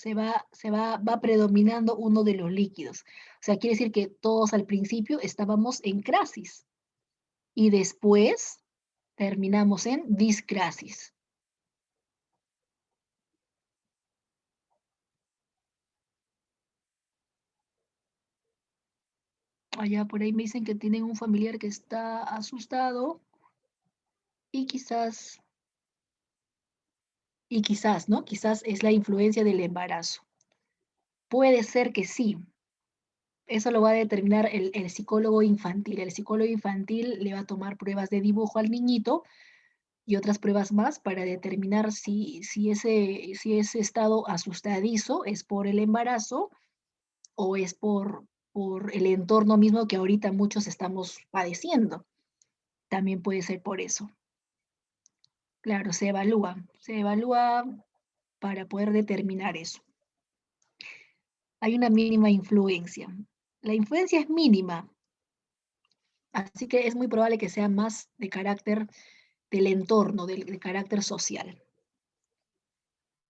va predominando uno de los líquidos. O sea, quiere decir que todos al principio estábamos en crasis y después terminamos en discrasis. Allá por ahí me dicen que tienen un familiar que está asustado y quizás, ¿no? Quizás es la influencia del embarazo. Puede ser que sí. Eso lo va a determinar el psicólogo infantil. El psicólogo infantil le va a tomar pruebas de dibujo al niñito y otras pruebas más para determinar si ese estado asustadizo es por el embarazo o es por el entorno mismo que ahorita muchos estamos padeciendo. También puede ser por eso. Claro, se evalúa para poder determinar eso. Hay una mínima influencia. La influencia es mínima, así que es muy probable que sea más de carácter del entorno, de carácter social.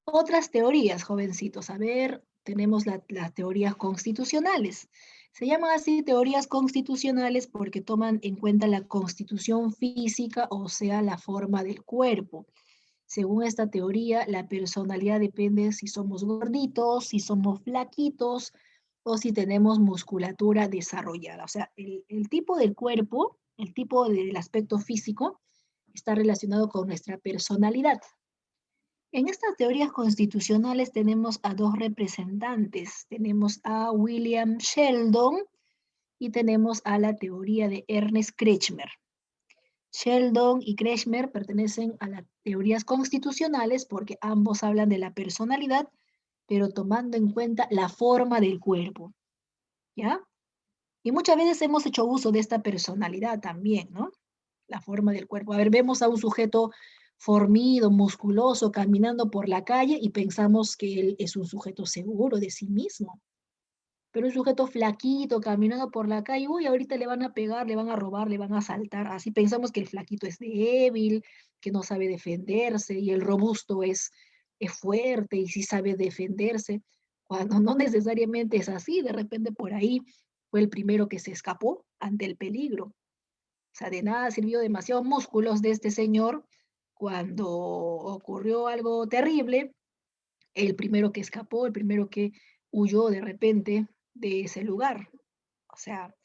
Otras teorías, jovencitos. A ver, tenemos las teorías constitucionales. Se llaman así teorías constitucionales porque toman en cuenta la constitución física, o sea, la forma del cuerpo. Según esta teoría, la personalidad depende si somos gorditos, si somos flaquitos o si tenemos musculatura desarrollada. O sea, el tipo del cuerpo, el tipo del aspecto físico, está relacionado con nuestra personalidad. En estas teorías constitucionales tenemos a dos representantes. Tenemos a William Sheldon y tenemos a la teoría de Ernest Kretschmer. Sheldon y Kretschmer pertenecen a las teorías constitucionales porque ambos hablan de la personalidad, pero tomando en cuenta la forma del cuerpo, ¿ya? Y muchas veces hemos hecho uso de esta personalidad también, ¿no? La forma del cuerpo. A ver, vemos a un sujeto fornido, musculoso, caminando por la calle y pensamos que él es un sujeto seguro de sí mismo. Pero un sujeto flaquito caminando por la calle, uy, ahorita le van a pegar, le van a robar, le van a asaltar. Así pensamos que el flaquito es débil, que no sabe defenderse, y el robusto es fuerte y sí sabe defenderse, cuando no necesariamente es así. De repente por ahí fue el primero que se escapó ante el peligro. O sea, de nada sirvió demasiados músculos de este señor cuando ocurrió algo terrible, el primero que escapó, el primero que huyó de repente de ese lugar. O sea,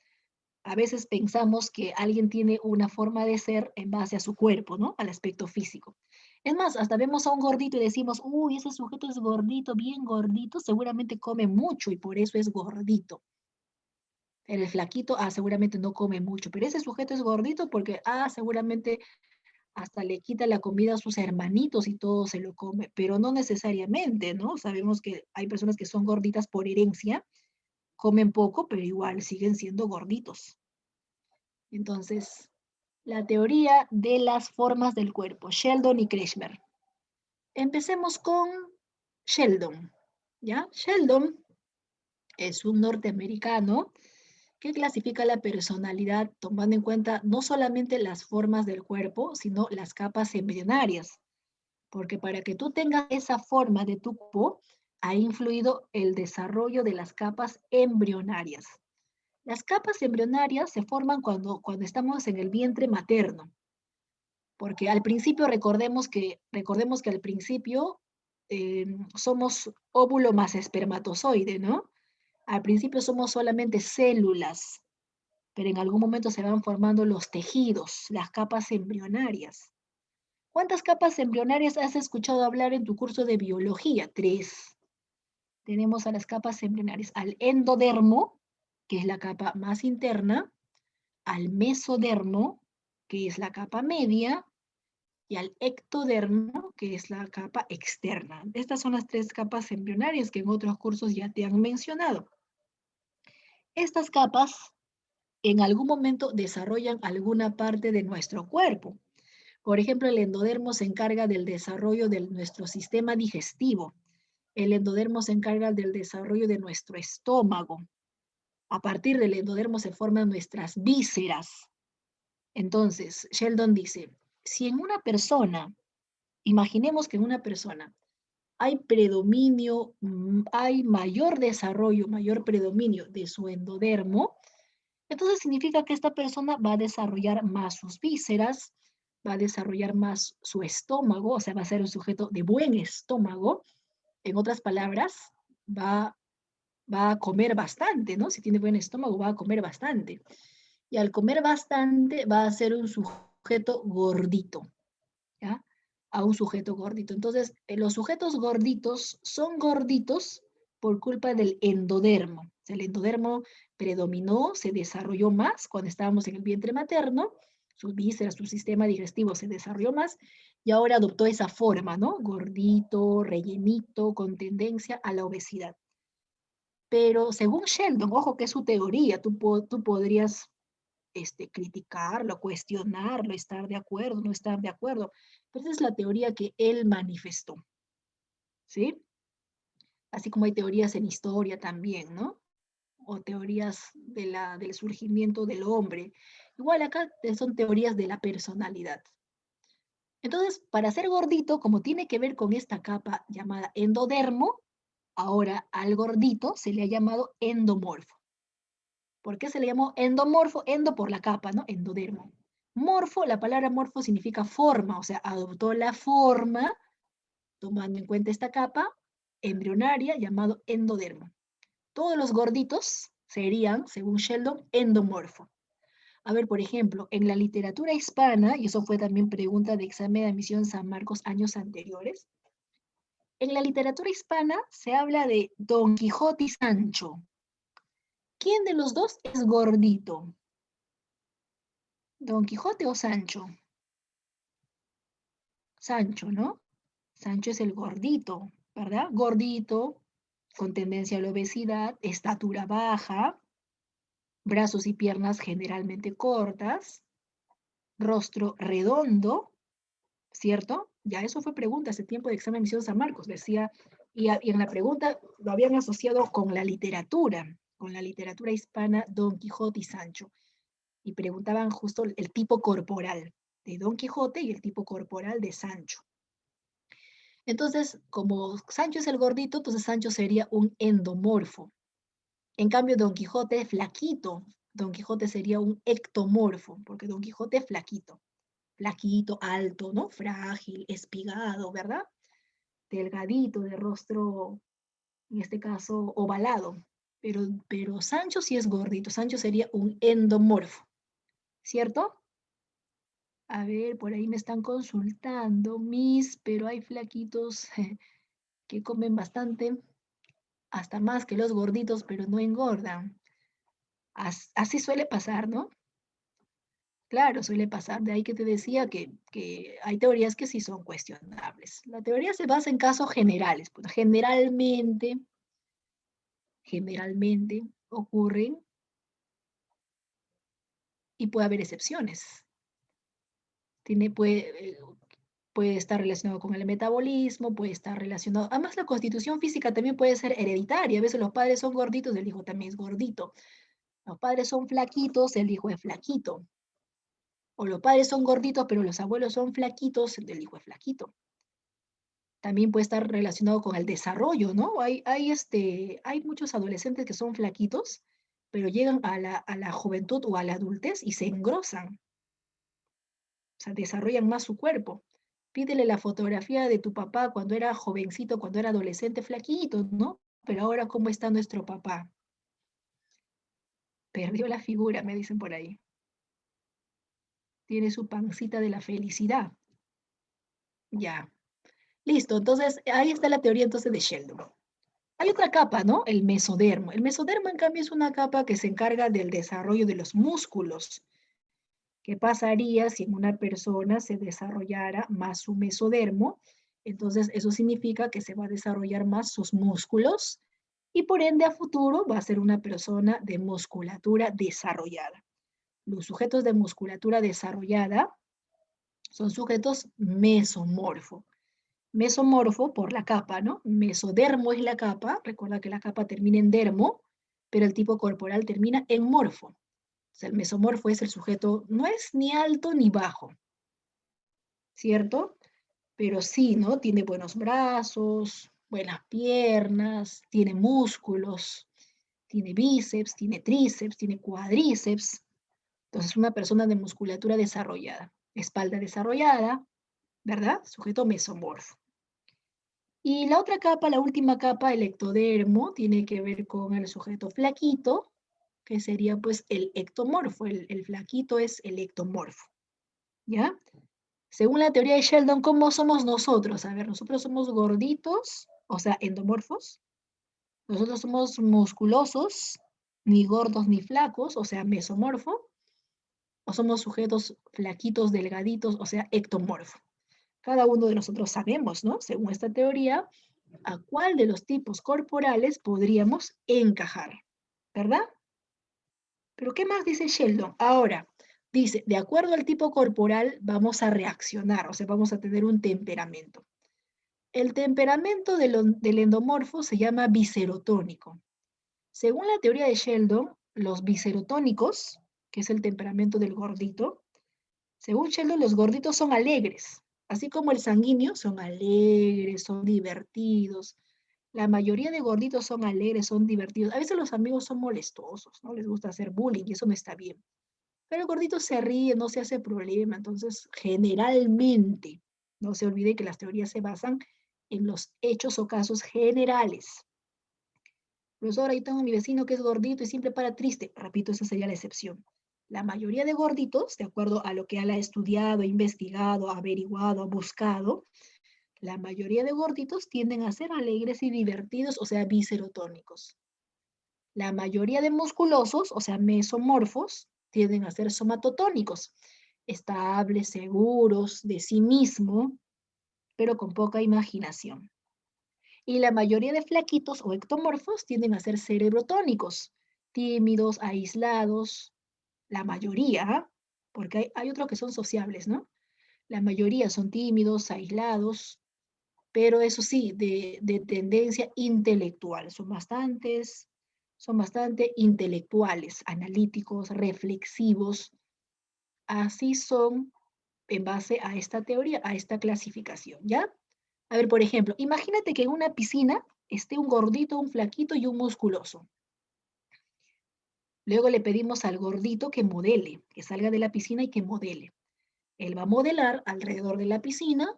a veces pensamos que alguien tiene una forma de ser en base a su cuerpo, ¿no? Al aspecto físico. Es más, hasta vemos a un gordito y decimos, uy, ese sujeto es gordito, bien gordito, seguramente come mucho y por eso es gordito. El flaquito, seguramente no come mucho, pero ese sujeto es gordito porque, seguramente hasta le quita la comida a sus hermanitos y todo se lo come, pero no necesariamente, ¿no? Sabemos que hay personas que son gorditas por herencia, comen poco, pero igual siguen siendo gorditos. Entonces, la teoría de las formas del cuerpo, Sheldon y Kretschmer. Empecemos con Sheldon, ¿ya? Sheldon es un norteamericano que clasifica la personalidad tomando en cuenta no solamente las formas del cuerpo, sino las capas embrionarias. Porque para que tú tengas esa forma de tu cuerpo, ha influido el desarrollo de las capas embrionarias. Las capas embrionarias se forman cuando estamos en el vientre materno, porque al principio recordemos que al principio somos óvulo más espermatozoide, ¿no? Al principio somos solamente células, pero en algún momento se van formando los tejidos, las capas embrionarias. ¿Cuántas capas embrionarias has escuchado hablar en tu curso de biología? 3. Tenemos a las capas embrionarias, al endodermo, que es la capa más interna, al mesodermo, que es la capa media, y al ectodermo, que es la capa externa. Estas son las 3 capas embrionarias que en otros cursos ya te han mencionado. Estas capas en algún momento desarrollan alguna parte de nuestro cuerpo. Por ejemplo, el endodermo se encarga del desarrollo de nuestro sistema digestivo. El endodermo se encarga del desarrollo de nuestro estómago. A partir del endodermo se forman nuestras vísceras. Entonces, Sheldon dice, si en una persona Imaginemos que en una persona hay predominio, hay mayor desarrollo, mayor predominio de su endodermo, entonces significa que esta persona va a desarrollar más sus vísceras, va a desarrollar más su estómago, o sea, va a ser un sujeto de buen estómago. En otras palabras, va, va a comer bastante, ¿no? Si tiene buen estómago, va a comer bastante. Y al comer bastante, va a ser un sujeto gordito, ¿ya? A un sujeto gordito. Entonces, los sujetos gorditos son gorditos por culpa del endodermo. O sea, el endodermo predominó, se desarrolló más cuando estábamos en el vientre materno, sus vísceras, su sistema digestivo se desarrolló más y ahora adoptó esa forma, ¿no? Gordito, rellenito, con tendencia a la obesidad. Pero según Sheldon, ojo que es su teoría, tú podrías criticarlo, cuestionarlo, estar de acuerdo, no estar de acuerdo. Pero esa es la teoría que él manifestó, ¿sí? Así como hay teorías en historia también, ¿no? O teorías del surgimiento del hombre. Igual acá son teorías de la personalidad. Entonces, para ser gordito, como tiene que ver con esta capa llamada endodermo, ahora al gordito se le ha llamado endomorfo. ¿Por qué se le llamó endomorfo? Endo por la capa, ¿no? Endodermo. Morfo, la palabra morfo significa forma, o sea, adoptó la forma, tomando en cuenta esta capa embrionaria llamado endodermo. Todos los gorditos serían, según Sheldon, endomorfo. A ver, por ejemplo, en la literatura hispana, y eso fue también pregunta de examen de admisión San Marcos años anteriores, en la literatura hispana se habla de Don Quijote y Sancho. ¿Quién de los dos es gordito? ¿Don Quijote o Sancho? Sancho, ¿no? Sancho es el gordito, ¿verdad? Gordito, con tendencia a la obesidad, estatura baja, brazos y piernas generalmente cortas, rostro redondo, ¿cierto? Ya eso fue pregunta hace tiempo de examen de admisión San Marcos, decía, y en la pregunta lo habían asociado con la literatura hispana, Don Quijote y Sancho, y preguntaban justo el tipo corporal de Don Quijote y el tipo corporal de Sancho. Entonces, como Sancho es el gordito, entonces Sancho sería un endomorfo. En cambio, Don Quijote es flaquito. Don Quijote sería un ectomorfo, porque Don Quijote es flaquito. Flaquito, alto, ¿no? Frágil, espigado, ¿verdad? Delgadito, de rostro, en este caso, ovalado. Pero Sancho sí es gordito. Sancho sería un endomorfo, ¿cierto? A ver, por ahí me están consultando, pero hay flaquitos que comen bastante, hasta más que los gorditos, pero no engordan. Así suele pasar, ¿no? Claro, suele pasar. De ahí que te decía que hay teorías que sí son cuestionables. La teoría se basa en casos generales. Pues generalmente ocurren y puede haber excepciones. Tiene, puede estar relacionado con el metabolismo, puede estar relacionado. Además, la constitución física también puede ser hereditaria. A veces los padres son gorditos, el hijo también es gordito. Los padres son flaquitos, el hijo es flaquito. O los padres son gorditos, pero los abuelos son flaquitos, el hijo es flaquito. También puede estar relacionado con el desarrollo, ¿no? Hay muchos adolescentes que son flaquitos, pero llegan a la juventud o a la adultez y se engrosan, o sea, desarrollan más su cuerpo. Pídele la fotografía de tu papá cuando era jovencito, cuando era adolescente, flaquito, ¿no? Pero ahora, ¿cómo está nuestro papá? Perdió la figura, me dicen por ahí. Tiene su pancita de la felicidad. Ya. Listo, entonces ahí está la teoría entonces de Sheldon. Hay otra capa, ¿no? El mesodermo. El mesodermo, en cambio, es una capa que se encarga del desarrollo de los músculos. ¿Qué pasaría si en una persona se desarrollara más su mesodermo? Entonces, eso significa que se va a desarrollar más sus músculos y por ende a futuro va a ser una persona de musculatura desarrollada. Los sujetos de musculatura desarrollada son sujetos mesomorfos. Mesomorfo por la capa, ¿no? Mesodermo es la capa, recuerda que la capa termina en dermo, pero el tipo corporal termina en morfo. O sea, el mesomorfo es el sujeto, no es ni alto ni bajo, ¿cierto? pero sí, ¿no? Tiene buenos brazos, buenas piernas, tiene músculos, tiene bíceps, tiene tríceps, tiene cuádriceps. Entonces, una persona de musculatura desarrollada, espalda desarrollada, ¿verdad? Sujeto mesomorfo. Y la otra capa, la última capa, el ectodermo, tiene que ver con el sujeto flaquito, que sería pues el ectomorfo. El flaquito es el ectomorfo, ¿ya? Según la teoría de Sheldon, ¿cómo somos nosotros? A ver, nosotros somos gorditos, o sea, endomorfos. Nosotros somos musculosos, ni gordos ni flacos, o sea, mesomorfo. O somos sujetos flaquitos, delgaditos, o sea, ectomorfo. Cada uno de nosotros sabemos, ¿no? Según esta teoría, a cuál de los tipos corporales podríamos encajar, ¿verdad? Pero ¿qué más dice Sheldon? Ahora, dice, de acuerdo al tipo corporal vamos a reaccionar, o sea, vamos a tener un temperamento. El temperamento del endomorfo se llama biserotónico. Según la teoría de Sheldon, los biserotónicos, que es el temperamento del gordito, según Sheldon, los gorditos son alegres, así como el sanguíneo son alegres, son divertidos. La mayoría de gorditos son alegres, son divertidos. A veces los amigos son molestosos, ¿no? Les gusta hacer bullying y eso no está bien. Pero el gordito se ríe, no se hace problema. Entonces, generalmente, no se olvide que las teorías se basan en los hechos o casos generales. Profesor, ahí tengo a mi vecino que es gordito y siempre para triste. Repito, esa sería la excepción. La mayoría de gorditos, de acuerdo a lo que él ha estudiado, investigado, averiguado, buscado, la mayoría de gorditos tienden a ser alegres y divertidos, o sea, biserotónicos. La mayoría de musculosos, o sea, mesomorfos, tienden a ser somatotónicos, estables, seguros de sí mismo, pero con poca imaginación. Y la mayoría de flaquitos o ectomorfos tienden a ser cerebrotónicos, tímidos, aislados, la mayoría, porque hay otros que son sociables, ¿no? La mayoría son tímidos, aislados, pero eso sí, de tendencia intelectual. Son bastante intelectuales, analíticos, reflexivos. Así son en base a esta teoría, a esta clasificación, ¿ya? A ver, por ejemplo, imagínate que en una piscina esté un gordito, un flaquito y un musculoso. Luego le pedimos al gordito que modele, que salga de la piscina y que modele. Él va a modelar alrededor de la piscina,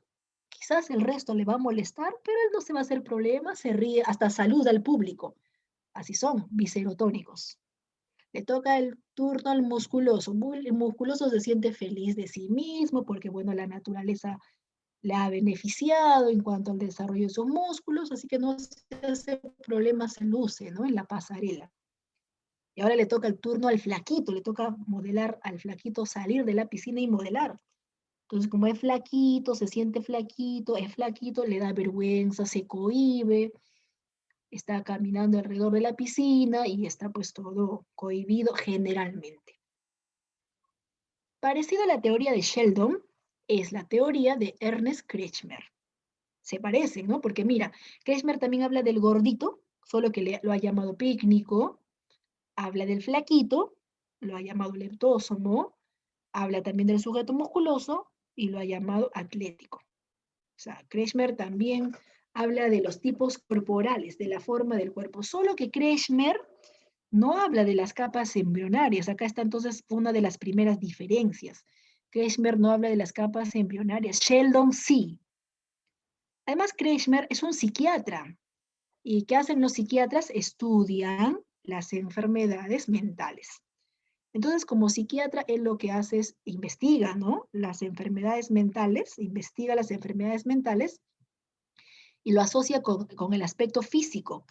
quizás el resto le va a molestar, pero él no se va a hacer problema, se ríe, hasta saluda al público. Así son, biserotónicos. Le toca el turno al musculoso. El musculoso se siente feliz de sí mismo porque, bueno, la naturaleza le ha beneficiado en cuanto al desarrollo de sus músculos, así que no se hace problema, se luce, ¿no? En la pasarela. Y ahora le toca el turno al flaquito, le toca modelar al flaquito, salir de la piscina y modelar. Entonces, como es flaquito, se siente flaquito, es flaquito, le da vergüenza, se cohíbe, está caminando alrededor de la piscina y está pues todo cohibido generalmente. Parecido a la teoría de Sheldon, es la teoría de Ernest Kretschmer. Se parecen, ¿no? Porque mira, Kretschmer también habla del gordito, solo que lo ha llamado pícnico, habla del flaquito, lo ha llamado leptósomo, habla también del sujeto musculoso y lo ha llamado atlético. O sea, Kretschmer también habla de los tipos corporales, de la forma del cuerpo, solo que Kretschmer no habla de las capas embrionarias. Acá está entonces una de las primeras diferencias. Kretschmer no habla de las capas embrionarias, Sheldon sí. Además, Kretschmer es un psiquiatra. ¿Y qué hacen los psiquiatras? Estudian las enfermedades mentales. Entonces, como psiquiatra, él lo que hace es investiga, ¿no? Las enfermedades mentales, investiga las enfermedades mentales y lo asocia con el aspecto físico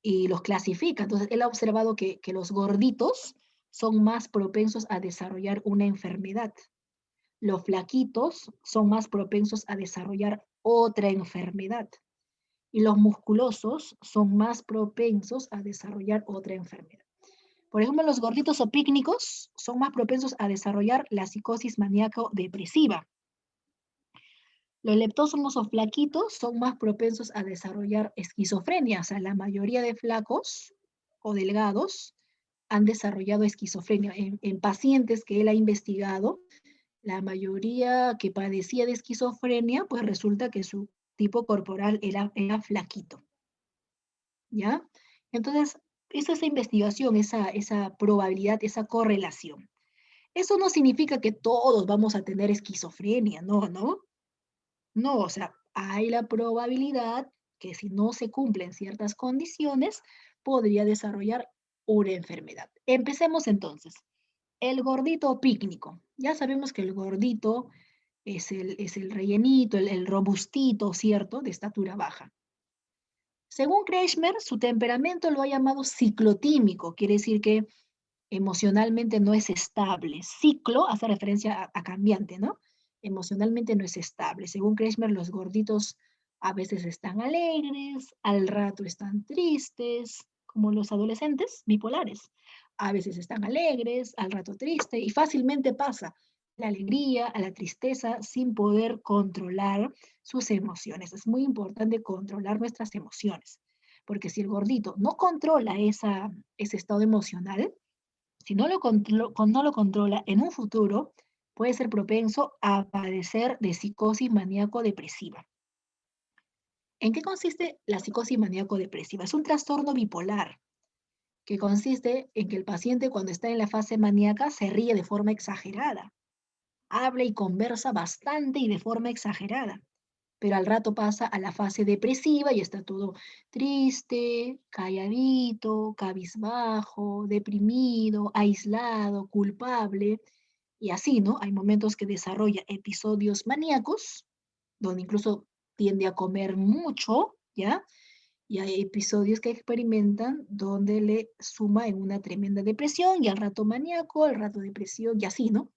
y los clasifica. Entonces, él ha observado que los gorditos son más propensos a desarrollar una enfermedad. Los flaquitos son más propensos a desarrollar otra enfermedad. Y los musculosos son más propensos a desarrollar otra enfermedad. Por ejemplo, los gorditos o pícnicos son más propensos a desarrollar la psicosis maníaco-depresiva. Los leptósomos o flaquitos son más propensos a desarrollar esquizofrenia. O sea, la mayoría de flacos o delgados han desarrollado esquizofrenia en pacientes que él ha investigado. La mayoría que padecía de esquizofrenia, pues resulta que su tipo corporal era flaquito, ¿ya? Entonces, esa es la investigación, esa probabilidad, esa correlación. Eso no significa que todos vamos a tener esquizofrenia, no, ¿no? No, o sea, hay la probabilidad que si no se cumplen ciertas condiciones, podría desarrollar una enfermedad. Empecemos entonces. El gordito pícnico. Ya sabemos que el gordito es el rellenito, el robustito, ¿cierto? De estatura baja. Según Kretschmer, su temperamento lo ha llamado ciclotímico, quiere decir que emocionalmente no es estable. Ciclo hace referencia a cambiante, ¿no? Emocionalmente no es estable. Según Kretschmer, los gorditos a veces están alegres, al rato están tristes, como los adolescentes bipolares. A veces están alegres, al rato triste, y fácilmente pasa la alegría a la tristeza sin poder controlar sus emociones. Es muy importante controlar nuestras emociones, porque si el gordito no controla ese estado emocional, si no lo controla en un futuro, puede ser propenso a padecer de psicosis maníaco-depresiva. ¿En qué consiste la psicosis maníaco-depresiva? Es un trastorno bipolar que consiste en que el paciente cuando está en la fase maníaca se ríe de forma exagerada, habla y conversa bastante y de forma exagerada, pero al rato pasa a la fase depresiva y está todo triste, calladito, cabizbajo, deprimido, aislado, culpable, y así, ¿no? Hay momentos que desarrolla episodios maníacos, donde incluso tiende a comer mucho, ¿ya? Y hay episodios que experimentan donde le suma en una tremenda depresión y al rato maníaco, al rato depresión y así, ¿no?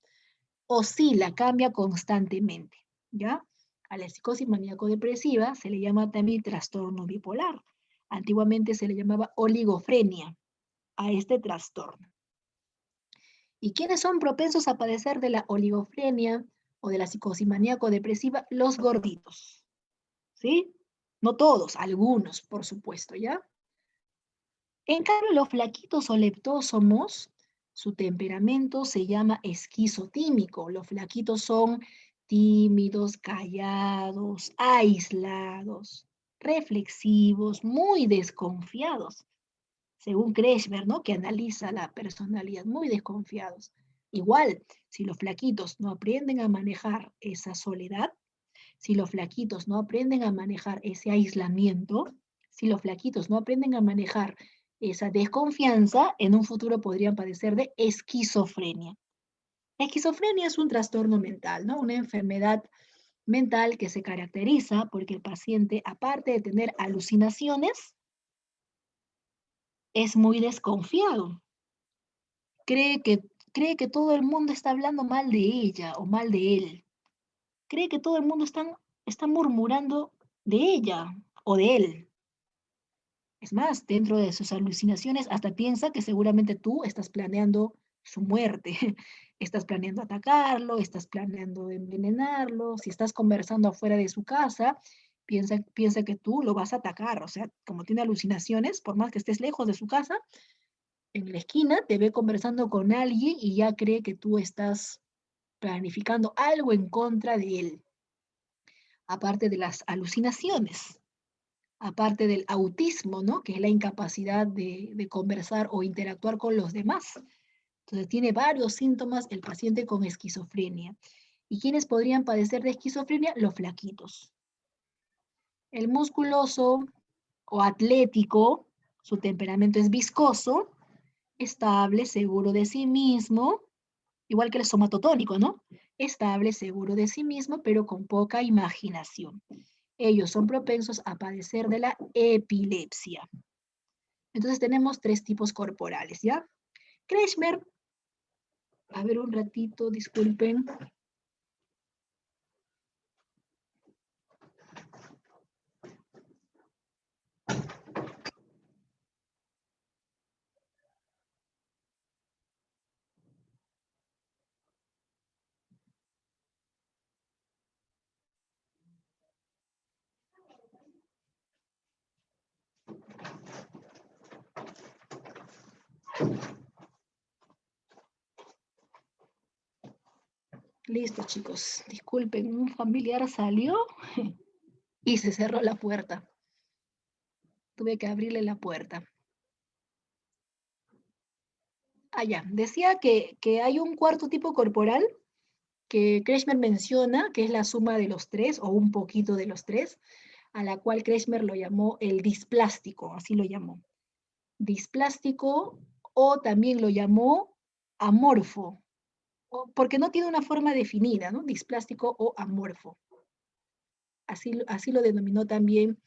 Oscila, cambia constantemente, ¿ya? A la psicosis maníaco-depresiva se le llama también trastorno bipolar. Antiguamente se le llamaba oligofrenia a este trastorno. ¿Y quiénes son propensos a padecer de la oligofrenia o de la psicosis maníaco-depresiva? Los gorditos, ¿sí? No todos, algunos, por supuesto, ¿ya? En cambio, los flaquitos o leptósomos, su temperamento se llama esquizotímico. Los flaquitos son tímidos, callados, aislados, reflexivos, muy desconfiados, según Kretschmer, ¿no? Que analiza la personalidad, muy desconfiados. Igual, si los flaquitos no aprenden a manejar esa soledad, si los flaquitos no aprenden a manejar ese aislamiento, si los flaquitos no aprenden a manejar esa desconfianza, en un futuro podrían padecer de esquizofrenia. La esquizofrenia es un trastorno mental, ¿no? Una enfermedad mental que se caracteriza porque el paciente, aparte de tener alucinaciones, es muy desconfiado. Cree que, cree que todo el mundo está hablando mal de ella o mal de él. Cree que todo el mundo está murmurando de ella o de él. Es más, dentro de sus alucinaciones hasta piensa que seguramente tú estás planeando su muerte, estás planeando atacarlo, estás planeando envenenarlo, si estás conversando afuera de su casa, piensa que tú lo vas a atacar, o sea, como tiene alucinaciones, por más que estés lejos de su casa, en la esquina te ve conversando con alguien y ya cree que tú estás planificando algo en contra de él, aparte de las alucinaciones. Aparte del autismo, ¿no? Que es la incapacidad de conversar o interactuar con los demás. Entonces, tiene varios síntomas el paciente con esquizofrenia. ¿Y quiénes podrían padecer de esquizofrenia? Los flaquitos. El musculoso o atlético, su temperamento es viscoso, estable, seguro de sí mismo, igual que el somatotónico, ¿no? Estable, seguro de sí mismo, pero con poca imaginación. Ellos son propensos a padecer de la epilepsia. Entonces tenemos tres tipos corporales, ¿ya? Kretschmer, a ver un ratito, disculpen. Listo, chicos. Disculpen, un familiar salió y se cerró la puerta. Tuve que abrirle la puerta. Ah, ya. Decía que hay un cuarto tipo corporal que Kretschmer menciona, que es la suma de los tres, o un poquito de los tres, a la cual Kretschmer lo llamó el displástico, así lo llamó. Displástico, o también lo llamó amorfo, porque no tiene una forma definida, ¿no? Displástico o amorfo. Así lo denominó también,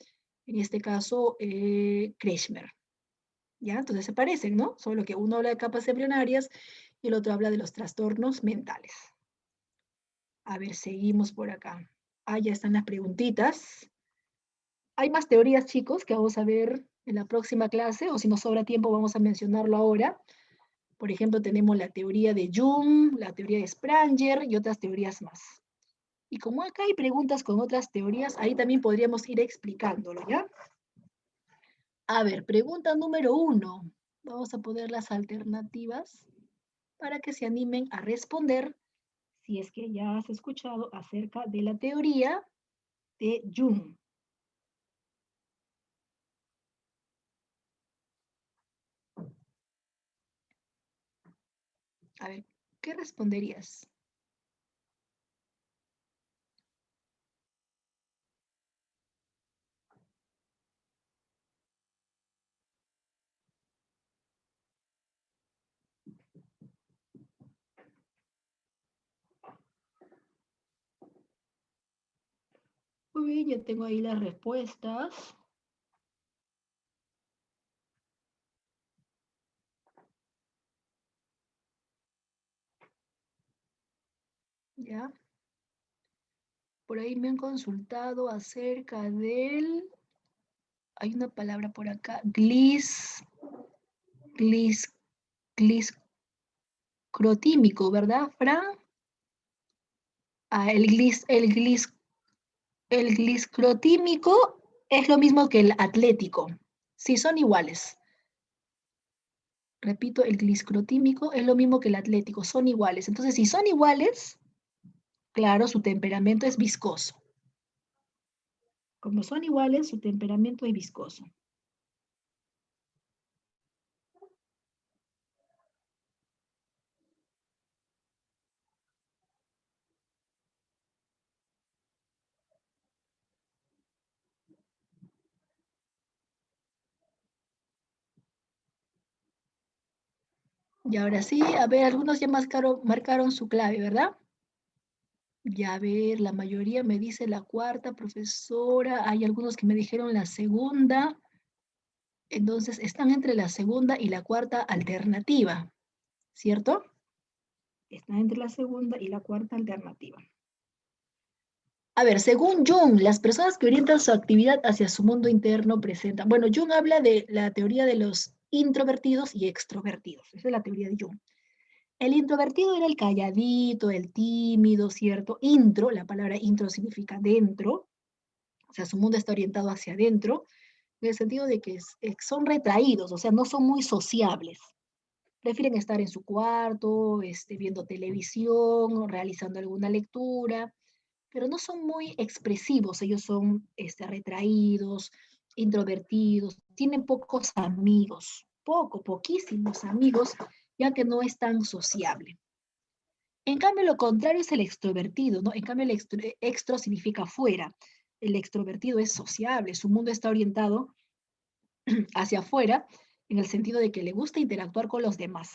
en este caso, Kretschmer. ¿Ya? Entonces se parecen, ¿no? Solo que uno habla de capas embrionarias y el otro habla de los trastornos mentales. A ver, seguimos por acá. Ah, ya están las preguntitas. Hay más teorías, chicos, que vamos a ver en la próxima clase, o si nos sobra tiempo vamos a mencionarlo ahora. Por ejemplo, tenemos la teoría de Jung, la teoría de Spranger y otras teorías más. Y como acá hay preguntas con otras teorías, ahí también podríamos ir explicándolo, ¿ya? A ver, pregunta número 1. Vamos a poner las alternativas para que se animen a responder si es que ya has escuchado acerca de la teoría de Jung. A ver, ¿qué responderías? Muy bien, ya tengo ahí las respuestas. Ya. Por ahí me han consultado acerca del... Hay una palabra por acá. Glis, gliscrotímico, ¿verdad, Fran? Ah, el gliscrotímico es lo mismo que el atlético. Sí, son iguales. Repito, el gliscrotímico es lo mismo que el atlético, son iguales. Entonces, si son iguales, claro, su temperamento es viscoso. Como son iguales, su temperamento es viscoso. Y ahora sí, a ver, algunos ya marcaron su clave, ¿verdad? Ya a ver, la mayoría me dice la cuarta, profesora. Hay algunos que me dijeron la segunda. Entonces, están entre la segunda y la cuarta alternativa, ¿cierto? Están entre la segunda y la cuarta alternativa. A ver, según Jung, las personas que orientan su actividad hacia su mundo interno presentan... Bueno, Jung habla de la teoría de los introvertidos y extrovertidos. Esa es la teoría de Jung. El introvertido era el calladito, el tímido, ¿cierto? Intro, la palabra intro significa dentro, o sea, su mundo está orientado hacia adentro, en el sentido de que son retraídos, o sea, no son muy sociables. Prefieren estar en su cuarto, viendo televisión, realizando alguna lectura, pero no son muy expresivos, ellos son retraídos, introvertidos, tienen pocos amigos, poquísimos amigos, ya que no es tan sociable. En cambio, lo contrario es el extrovertido, ¿no? En cambio, el extro significa fuera. El extrovertido es sociable, su mundo está orientado hacia afuera en el sentido de que le gusta interactuar con los demás.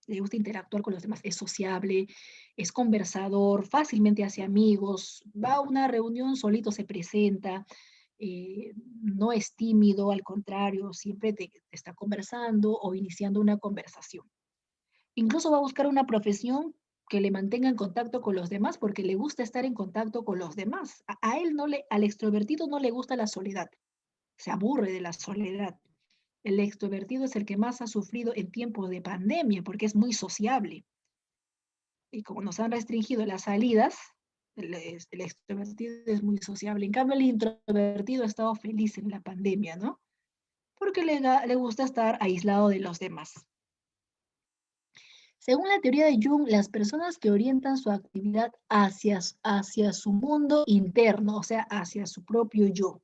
Le gusta interactuar con los demás, es sociable, es conversador, fácilmente hace amigos, va a una reunión, solito se presenta, no es tímido, al contrario, siempre te está conversando o iniciando una conversación. Incluso va a buscar una profesión que le mantenga en contacto con los demás porque le gusta estar en contacto con los demás. A él no le, al extrovertido no le gusta la soledad, se aburre de la soledad. El extrovertido es el que más ha sufrido en tiempos de pandemia porque es muy sociable. Y como nos han restringido las salidas, el extrovertido es muy sociable. En cambio, el introvertido ha estado feliz en la pandemia, ¿no? Porque le gusta estar aislado de los demás. Según la teoría de Jung, las personas que orientan su actividad hacia su mundo interno, o sea, hacia su propio yo,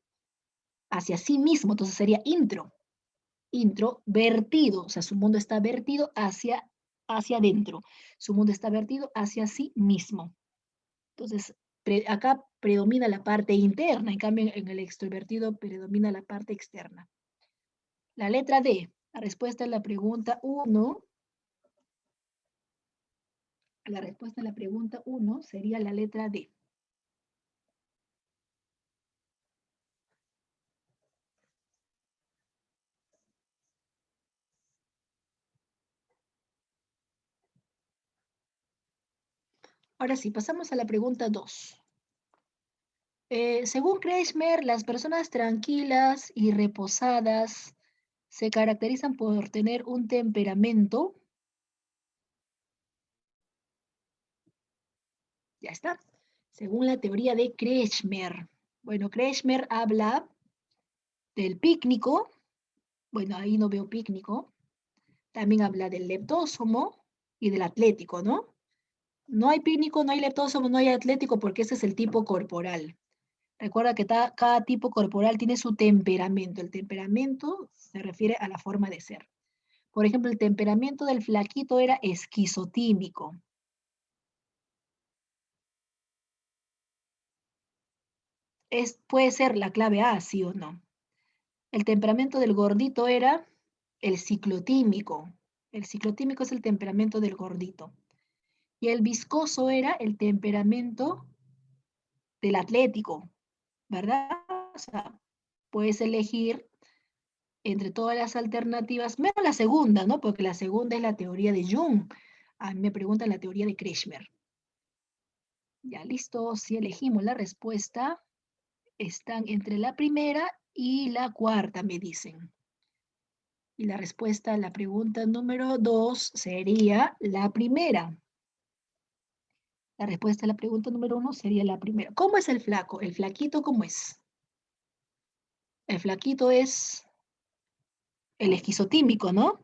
hacia sí mismo, entonces sería introvertido, o sea, su mundo está vertido hacia adentro, su mundo está vertido hacia sí mismo. Entonces, acá predomina la parte interna, en cambio en el extrovertido predomina la parte externa. La letra D, la respuesta a la pregunta 1, la respuesta a la pregunta 1 sería la letra D. Ahora sí, pasamos a la pregunta 2. Según Kretschmer, las personas tranquilas y reposadas se caracterizan por tener un temperamento, ya está, según la teoría de Kretschmer. Bueno, Kretschmer habla del pícnico, bueno, ahí no veo pícnico, también habla del leptósomo y del atlético, ¿no? No hay pícnico, no hay leptósomo, no hay atlético porque ese es el tipo corporal. Recuerda que cada tipo corporal tiene su temperamento. El temperamento se refiere a la forma de ser. Por ejemplo, el temperamento del flaquito era esquizotímico. Puede ser la clave A, sí o no. El temperamento del gordito era el ciclotímico. El ciclotímico es el temperamento del gordito. Y el viscoso era el temperamento del atlético, ¿verdad? O sea, puedes elegir entre todas las alternativas, menos la segunda, ¿no? Porque la segunda es la teoría de Jung. A mí me preguntan la teoría de Kretschmer. Ya listo, si elegimos la respuesta, están entre la primera y la cuarta, me dicen. Y la respuesta a la pregunta número 2 sería la primera. La respuesta a la pregunta número 1 sería la primera. ¿Cómo es el flaco? ¿El flaquito cómo es? El flaquito es el esquizotímico, ¿no?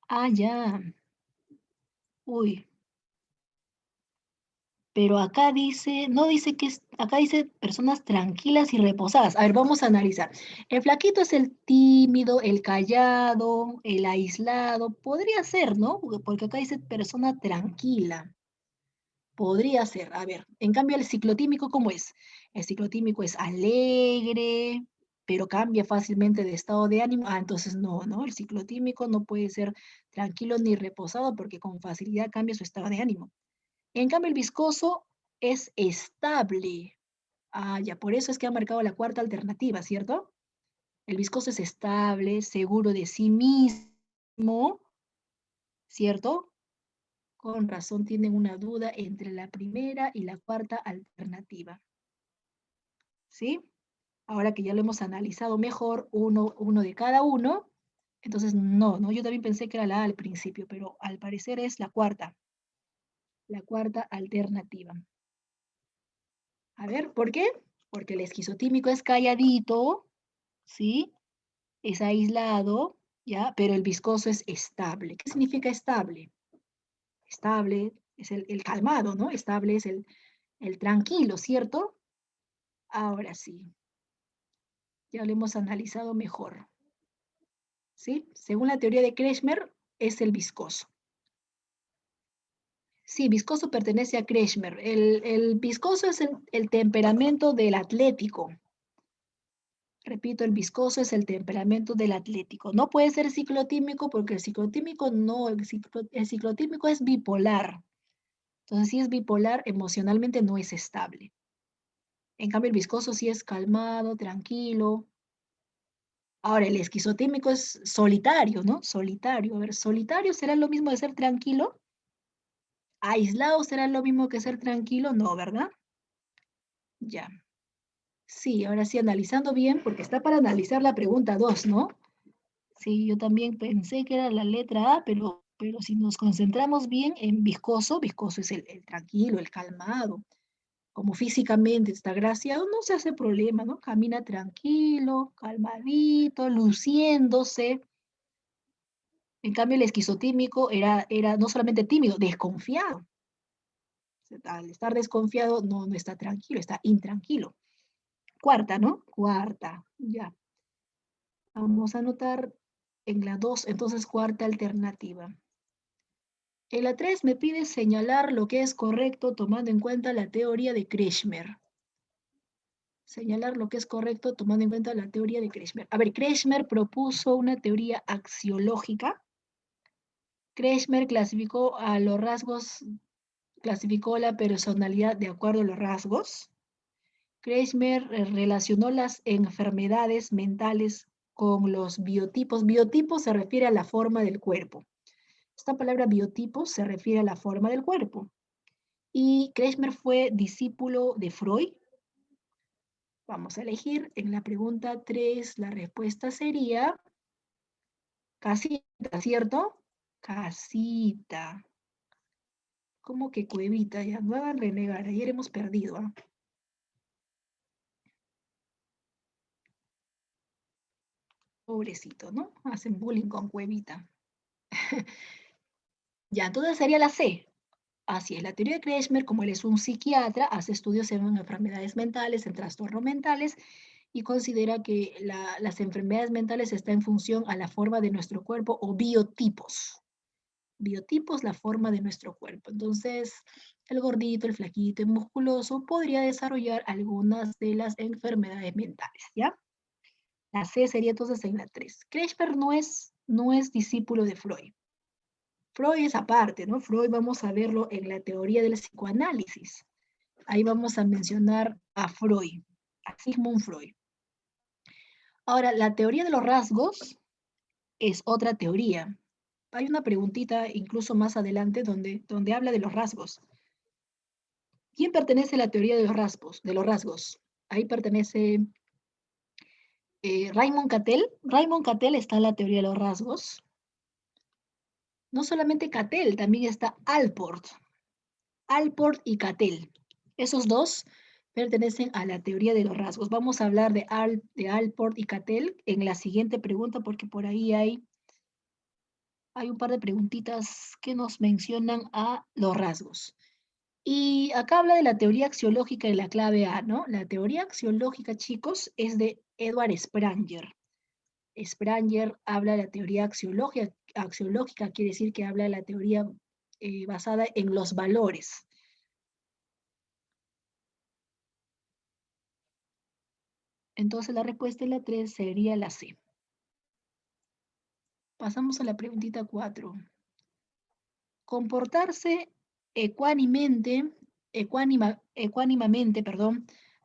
Ah, ya. Uy, pero acá dice, no dice que es, acá dice personas tranquilas y reposadas. A ver, vamos a analizar. El flaquito es el tímido, el callado, el aislado. Podría ser, ¿no? Porque acá dice persona tranquila. Podría ser. A ver, en cambio el ciclotímico, ¿cómo es? El ciclotímico es alegre, pero cambia fácilmente de estado de ánimo. Ah, entonces no, ¿no? El ciclotímico no puede ser tranquilo ni reposado porque con facilidad cambia su estado de ánimo. En cambio, el viscoso es estable. Ah, ya, por eso es que ha marcado la cuarta alternativa, ¿cierto? El viscoso es estable, seguro de sí mismo, ¿cierto? Con razón tienen una duda entre la primera y la cuarta alternativa, ¿sí? Ahora que ya lo hemos analizado mejor, uno de cada uno, entonces no, yo también pensé que era la A al principio, pero al parecer es la cuarta alternativa. A ver, ¿por qué? Porque el esquizotímico es calladito, ¿sí? Es aislado, ¿ya? Pero el viscoso es estable. ¿Qué significa estable? Estable es el calmado, ¿no? Estable es el tranquilo, ¿cierto? Ahora sí, ya lo hemos analizado mejor, ¿sí? Según la teoría de Kretschmer, es el viscoso. Sí, viscoso pertenece a Kretschmer. El viscoso es el temperamento del atlético. Repito, el viscoso es el temperamento del atlético. No puede ser ciclotímico porque el ciclotímico no, el ciclotímico es bipolar. Entonces, si es bipolar, emocionalmente no es estable. En cambio, el viscoso sí es calmado, tranquilo. Ahora, el esquizotímico es solitario, ¿no? Solitario. A ver, solitario será lo mismo de ser tranquilo. Aislado será lo mismo que ser tranquilo, no, ¿verdad? Ya. Sí, ahora sí, analizando bien, porque está para analizar la pregunta 2, ¿no? Sí, yo también pensé que era la letra A, pero si nos concentramos bien en viscoso, viscoso es el tranquilo, el calmado. Como físicamente está graciado, no se hace problema, ¿no? Camina tranquilo, calmadito, luciéndose. En cambio, el esquizotímico era no solamente tímido, desconfiado. Al estar desconfiado, no está tranquilo, está intranquilo. Cuarta, ¿no? Cuarta, ya. Vamos a anotar en la 2, entonces cuarta alternativa. En la 3 me pide señalar lo que es correcto tomando en cuenta la teoría de Kretschmer. Señalar lo que es correcto tomando en cuenta la teoría de Kretschmer. A ver, Kretschmer propuso una teoría axiológica. Kretschmer clasificó a los rasgos, clasificó la personalidad de acuerdo a los rasgos. Kretschmer relacionó las enfermedades mentales con los biotipos. Biotipo se refiere a la forma del cuerpo. Esta palabra biotipo se refiere a la forma del cuerpo. Y Kretschmer fue discípulo de Freud. Vamos a elegir en la pregunta 3, la respuesta sería casita, ¿cierto? Casita. ¿Cómo que cuevita? Ya no hagan renegar, ayer hemos perdido. ¿Ah? Pobrecito, ¿no? Hacen bullying con cuevita. Ya, entonces sería la C. Así es, la teoría de Kretschmer, como él es un psiquiatra, hace estudios en enfermedades mentales, en trastornos mentales, y considera que las enfermedades mentales están en función a la forma de nuestro cuerpo o biotipos. Biotipos, la forma de nuestro cuerpo. Entonces, el gordito, el flaquito, el musculoso podría desarrollar algunas de las enfermedades mentales, ¿ya? La C sería entonces en la 3. Kretschmer no es discípulo de Freud. Freud es aparte, ¿no? Freud vamos a verlo en la teoría del psicoanálisis. Ahí vamos a mencionar a Freud, a Sigmund Freud. Ahora, la teoría de los rasgos es otra teoría. Hay una preguntita incluso más adelante donde habla de los rasgos. ¿Quién pertenece a la teoría de los rasgos? Ahí pertenece Raymond Cattell. Raymond Cattell está en la teoría de los rasgos. No solamente Cattell, también está Alport. Alport y Cattell. Esos dos pertenecen a la teoría de los rasgos. Vamos a hablar de Alport y Cattell en la siguiente pregunta porque por ahí hay un par de preguntitas que nos mencionan a los rasgos. Y acá habla de la teoría axiológica de la clave A, ¿no? La teoría axiológica, chicos, es de Edward Spranger. Spranger habla de la teoría axiológica quiere decir que habla de la teoría basada en los valores. Entonces la respuesta en la 3 sería la C. Pasamos a la preguntita 4. Comportarse ecuánimamente,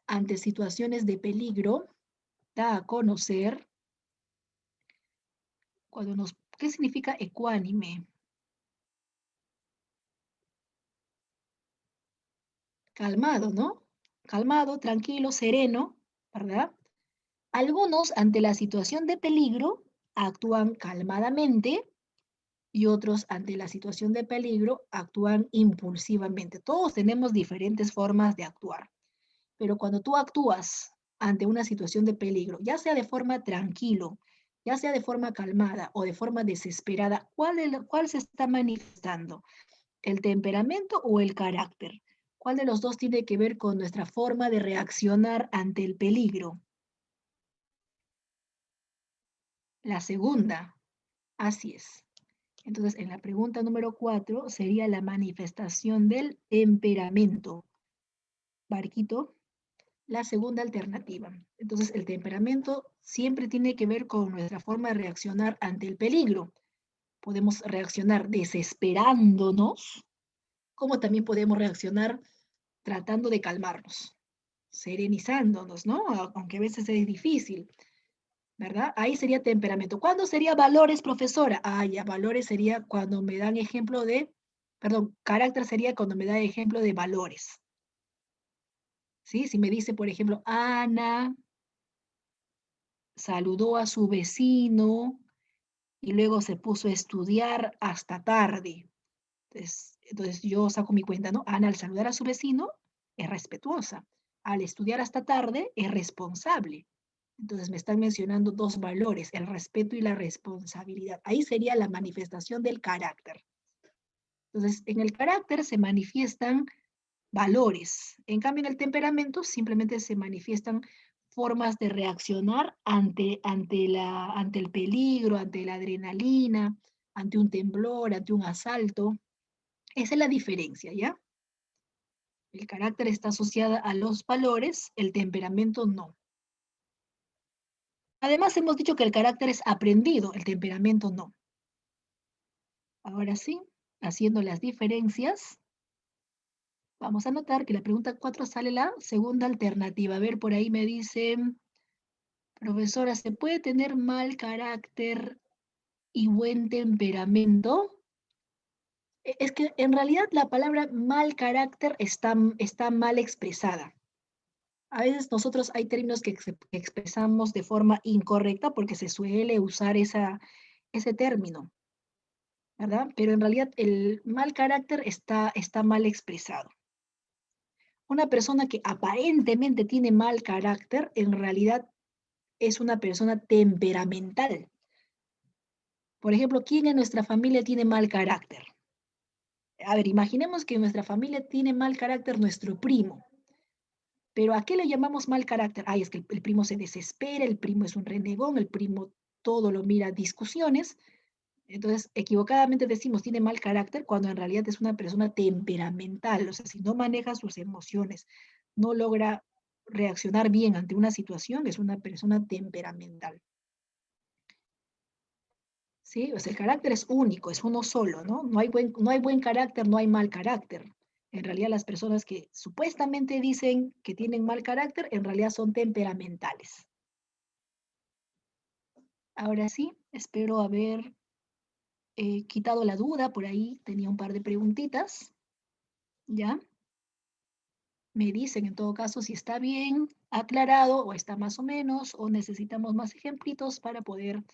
ante situaciones de peligro da a conocer ¿qué significa ecuánime? Calmado, ¿no? Calmado, tranquilo, sereno, ¿verdad? Algunos ante la situación de peligro actúan calmadamente y otros ante la situación de peligro actúan impulsivamente. Todos tenemos diferentes formas de actuar, pero cuando tú actúas ante una situación de peligro, ya sea de forma tranquilo, ya sea de forma calmada o de forma desesperada, ¿cuál se está manifestando? ¿El temperamento o el carácter? ¿Cuál de los dos tiene que ver con nuestra forma de reaccionar ante el peligro? La segunda, así es. Entonces, en la pregunta número 4 sería la manifestación del temperamento. Barquito, la segunda alternativa. Entonces, el temperamento siempre tiene que ver con nuestra forma de reaccionar ante el peligro. Podemos reaccionar desesperándonos, como también podemos reaccionar tratando de calmarnos, serenizándonos, ¿no? Aunque a veces es difícil, ¿verdad? Ahí sería temperamento. ¿Cuándo sería valores, profesora? Ah, ya, valores sería cuando me dan ejemplo de, perdón, carácter sería cuando me da ejemplo de valores. ¿Sí? Si me dice, por ejemplo, Ana saludó a su vecino y luego se puso a estudiar hasta tarde. Entonces yo saco mi cuenta, ¿no? Ana al saludar a su vecino es respetuosa. Al estudiar hasta tarde es responsable. Entonces me están mencionando dos valores, el respeto y la responsabilidad. Ahí sería la manifestación del carácter. Entonces, en el carácter se manifiestan valores. En cambio, en el temperamento simplemente se manifiestan formas de reaccionar ante el peligro, ante la adrenalina, ante un temblor, ante un asalto. Esa es la diferencia, ¿ya? El carácter está asociado a los valores, el temperamento no. Además, hemos dicho que el carácter es aprendido, el temperamento no. Ahora sí, haciendo las diferencias, vamos a notar que la pregunta 4 sale la segunda alternativa. A ver, por ahí me dice, profesora, ¿se puede tener mal carácter y buen temperamento? Es que en realidad la palabra mal carácter está mal expresada. A veces nosotros hay términos que expresamos de forma incorrecta porque se suele usar ese término, ¿verdad? Pero en realidad el mal carácter está mal expresado. Una persona que aparentemente tiene mal carácter, en realidad es una persona temperamental. Por ejemplo, ¿quién en nuestra familia tiene mal carácter? A ver, imaginemos que en nuestra familia tiene mal carácter nuestro primo. Pero ¿a qué le llamamos mal carácter? Ay, es que el primo se desespera, el primo es un renegón, el primo todo lo mira a discusiones. Entonces, equivocadamente decimos tiene mal carácter cuando en realidad es una persona temperamental. O sea, si no maneja sus emociones, no logra reaccionar bien ante una situación, es una persona temperamental. ¿Sí? O sea, el carácter es único, es uno solo, ¿no? No hay buen carácter, no hay mal carácter. En realidad las personas que supuestamente dicen que tienen mal carácter, en realidad son temperamentales. Ahora sí, espero haber quitado la duda, por ahí tenía un par de preguntitas, ¿ya? Me dicen en todo caso si está bien aclarado o está más o menos, o necesitamos más ejemplitos para poder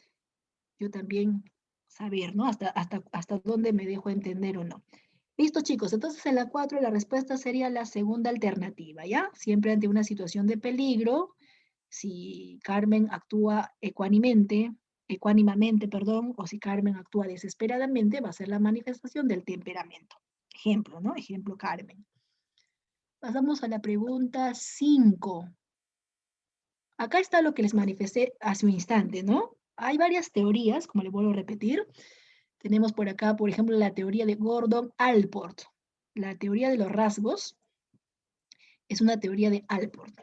yo también saber, ¿no? Hasta dónde me dejo entender o no. Listo, chicos. Entonces, en la 4 la respuesta sería la segunda alternativa, ¿ya? Siempre ante una situación de peligro, si Carmen actúa ecuánimamente, perdón, o si Carmen actúa desesperadamente, va a ser la manifestación del temperamento. Ejemplo, ¿no? Ejemplo, Carmen. Pasamos a la pregunta 5. Acá está lo que les manifesté hace un instante, ¿no? Hay varias teorías, como le vuelvo a repetir. Tenemos por acá, por ejemplo, la teoría de Gordon Allport. La teoría de los rasgos es una teoría de Allport.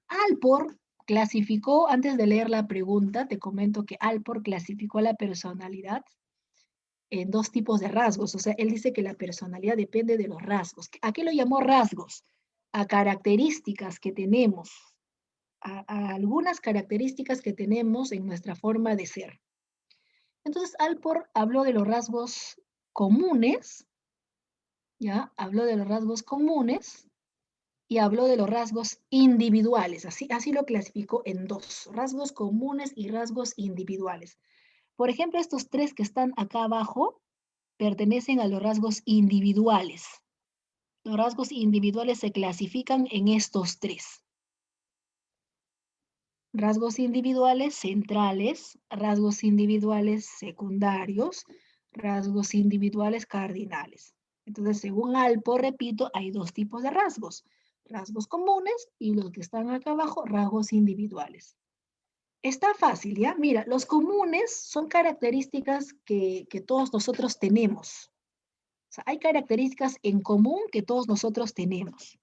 Allport clasificó, antes de leer la pregunta, te comento que Allport clasificó la personalidad en dos tipos de rasgos. O sea, él dice que la personalidad depende de los rasgos. ¿A qué lo llamó rasgos? A características que tenemos, a algunas características que tenemos en nuestra forma de ser. Entonces, Allport habló de los rasgos comunes, ¿ya? Habló de los rasgos comunes y habló de los rasgos individuales. Así lo clasificó en dos, rasgos comunes y rasgos individuales. Por ejemplo, estos tres que están acá abajo pertenecen a los rasgos individuales. Los rasgos individuales se clasifican en estos tres. Rasgos individuales centrales, rasgos individuales secundarios, rasgos individuales cardinales. Entonces, según Alpo, repito, hay dos tipos de rasgos. Rasgos comunes y los que están acá abajo, rasgos individuales. Está fácil, ¿ya? Mira, los comunes son características que todos nosotros tenemos. O sea, hay características en común que todos nosotros tenemos.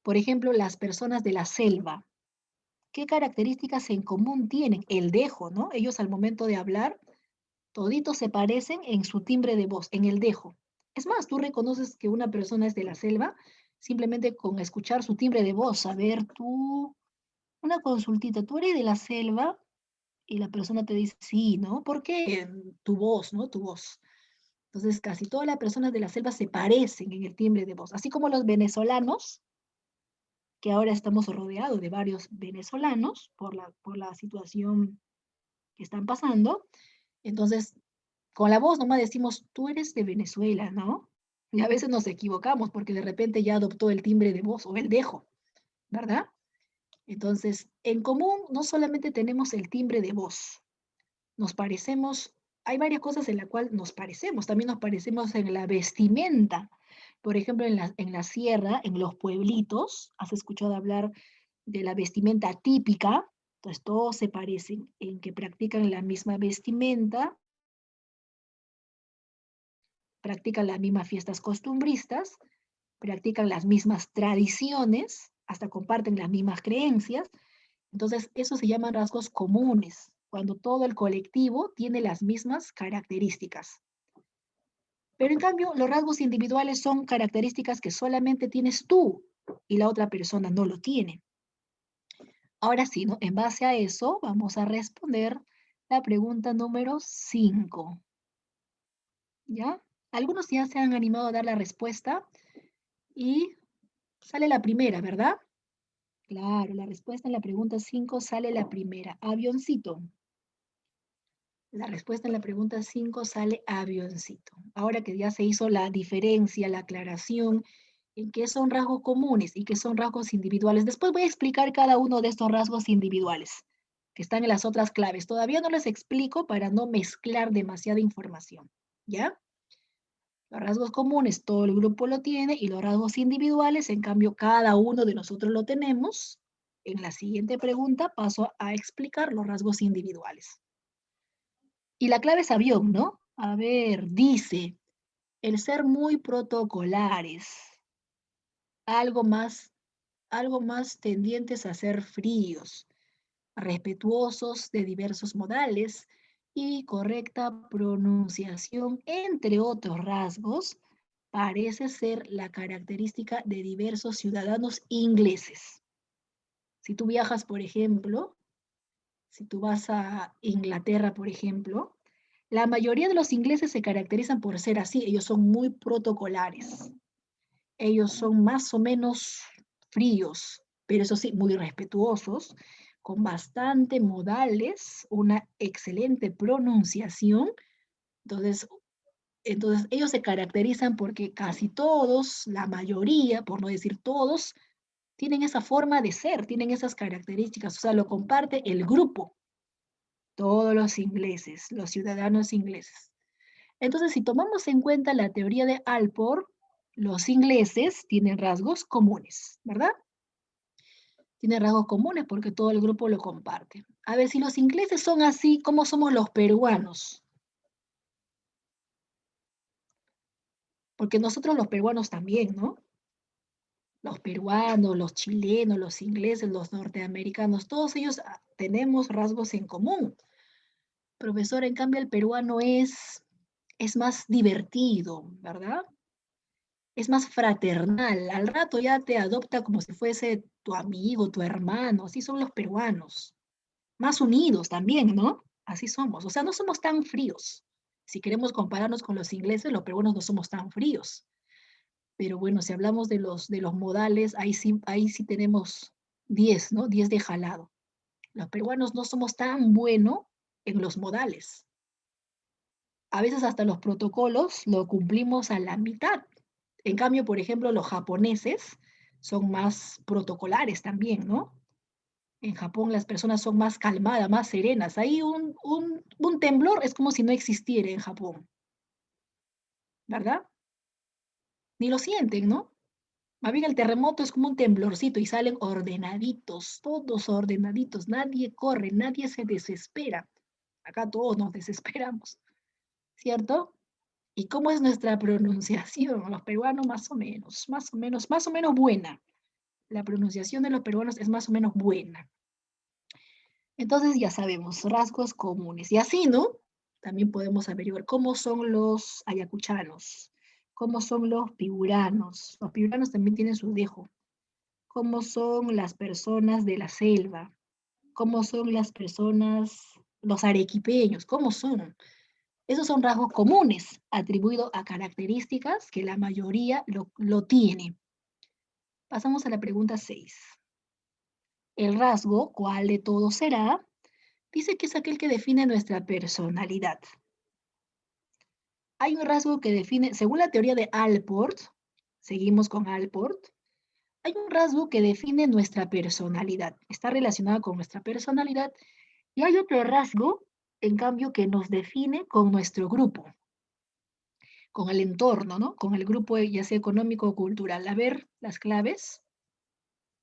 Por ejemplo, las personas de la selva. ¿Qué características en común tienen? El dejo, ¿no? Ellos al momento de hablar, toditos se parecen en su timbre de voz, en el dejo. Es más, tú reconoces que una persona es de la selva simplemente con escuchar su timbre de voz. A ver, tú, una consultita, ¿tú eres de la selva? Y la persona te dice, sí, ¿no? ¿Por qué? Tu voz, ¿no? Tu voz. Entonces, casi todas las personas de la selva se parecen en el timbre de voz, así como los venezolanos, que ahora estamos rodeados de varios venezolanos por la situación que están pasando. Entonces, con la voz nomás decimos, tú eres de Venezuela, ¿no? Y a veces nos equivocamos porque de repente ya adoptó el timbre de voz o el dejo, ¿verdad? Entonces, en común no solamente tenemos el timbre de voz, nos parecemos, hay varias cosas en la cual nos parecemos, también nos parecemos en la vestimenta. Por ejemplo, en la sierra, en los pueblitos, ¿has escuchado hablar de la vestimenta típica? Entonces, todos se parecen en que practican la misma vestimenta, practican las mismas fiestas costumbristas, practican las mismas tradiciones, hasta comparten las mismas creencias. Entonces, eso se llaman rasgos comunes, cuando todo el colectivo tiene las mismas características. Pero en cambio, los rasgos individuales son características que solamente tienes tú y la otra persona no lo tiene. Ahora sí, ¿no? En base a eso, vamos a responder la pregunta número 5. ¿Ya? Algunos ya se han animado a dar la respuesta y sale la primera, ¿verdad? Claro, la respuesta en la pregunta 5 sale la primera. Avioncito. La respuesta en la pregunta 5 sale avioncito. Ahora que ya se hizo la diferencia, la aclaración en qué son rasgos comunes y qué son rasgos individuales, después voy a explicar cada uno de estos rasgos individuales que están en las otras claves. Todavía no les explico para no mezclar demasiada información. ¿Ya? Los rasgos comunes todo el grupo lo tiene y los rasgos individuales, en cambio, cada uno de nosotros lo tenemos. En la siguiente pregunta paso a explicar los rasgos individuales. Y la clave es avión, ¿no? A ver, dice, el ser muy protocolares, algo más, algo más tendientes a ser fríos, respetuosos de diversos modales y correcta pronunciación, entre otros rasgos, parece ser la característica de diversos ciudadanos ingleses. Si tú viajas, por ejemplo, si tú vas a Inglaterra, por ejemplo, la mayoría de los ingleses se caracterizan por ser así. Ellos son muy protocolares. Ellos son más o menos fríos, pero eso sí, muy respetuosos, con bastante modales, una excelente pronunciación. Entonces, entonces, ellos se caracterizan porque casi todos, la mayoría, por no decir todos, tienen esa forma de ser, tienen esas características, o sea, lo comparte el grupo, todos los ingleses, los ciudadanos ingleses. Entonces, si tomamos en cuenta la teoría de Alport, los ingleses tienen rasgos comunes, ¿verdad? Tienen rasgos comunes porque todo el grupo lo comparte. A ver, si los ingleses son así, ¿cómo somos los peruanos? Porque nosotros los peruanos también, ¿no? Los peruanos, los chilenos, los ingleses, los norteamericanos, todos ellos tenemos rasgos en común. Profesor, en cambio el peruano es más divertido, ¿verdad? Es más fraternal. Al rato ya te adopta como si fuese tu amigo, tu hermano. Así son los peruanos. Más unidos también, ¿no? Así somos. O sea, no somos tan fríos. Si queremos compararnos con los ingleses, los peruanos no somos tan fríos. Pero bueno, si hablamos de los modales, ahí sí tenemos 10, ¿no? 10 de jalado. Los peruanos no somos tan buenos en los modales. A veces hasta los protocolos lo cumplimos a la mitad. En cambio, por ejemplo, los japoneses son más protocolares también, ¿no? En Japón las personas son más calmadas, más serenas. Ahí un temblor es como si no existiera en Japón, ¿verdad? Ni lo sienten, ¿no? Más bien el terremoto es como un temblorcito y salen ordenaditos, todos ordenaditos, nadie corre, nadie se desespera. Acá todos nos desesperamos, ¿cierto? ¿Y cómo es nuestra pronunciación? Los peruanos más o menos buena. La pronunciación de los peruanos es más o menos buena. Entonces ya sabemos, rasgos comunes. Y así, ¿no? También podemos averiguar cómo son los ayacuchanos, cómo son los piuranos. Los piuranos también tienen su dejo. Cómo son las personas de la selva, cómo son las personas, los arequipeños, cómo son. Esos son rasgos comunes atribuidos a características que la mayoría lo tiene. Pasamos a la pregunta 6. El rasgo, ¿cuál de todos será? Dice que es aquel que define nuestra personalidad. Hay un rasgo que define, según la teoría de Alport, seguimos con Alport, Hay un rasgo que define nuestra personalidad, está relacionado con nuestra personalidad, y hay otro rasgo, en cambio, que nos define con nuestro grupo, con el entorno, ¿no? Con el grupo, ya sea económico o cultural. A ver, las claves.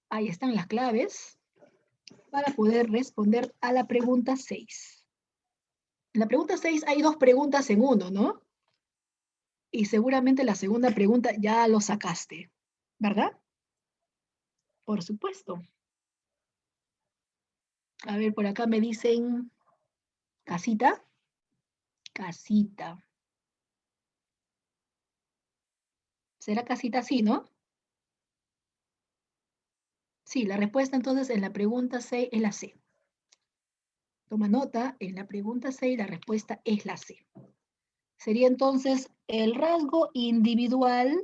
Ahí están las claves para poder responder a la pregunta 6. En la pregunta 6 hay dos preguntas en uno, ¿no? Y seguramente la segunda pregunta ya lo sacaste, ¿verdad? Por supuesto. A ver, por acá me dicen casita. Casita. ¿Será casita? Sí, ¿no? Sí, la respuesta entonces en la pregunta 6 es la C. Toma nota, en la pregunta 6 la respuesta es la C. Sería entonces el rasgo individual,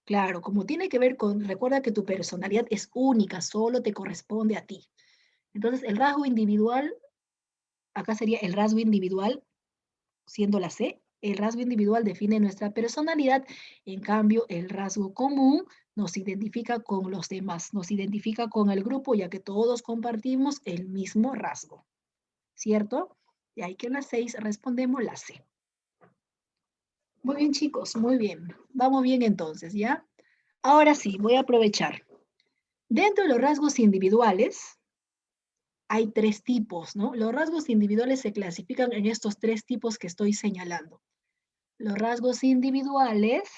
claro, como tiene que ver con, recuerda que tu personalidad es única, solo te corresponde a ti. Entonces el rasgo individual, acá sería el rasgo individual, siendo la C, el rasgo individual define nuestra personalidad, en cambio el rasgo común nos identifica con los demás, nos identifica con el grupo, ya que todos compartimos el mismo rasgo, ¿cierto? Y ahí que en la 6 respondemos la C. Muy bien, chicos, muy bien. Vamos bien entonces, ¿ya? Ahora sí, voy a aprovechar. Dentro de los rasgos individuales, hay tres tipos, ¿no? Los rasgos individuales se clasifican en estos tres tipos que estoy señalando. Los rasgos individuales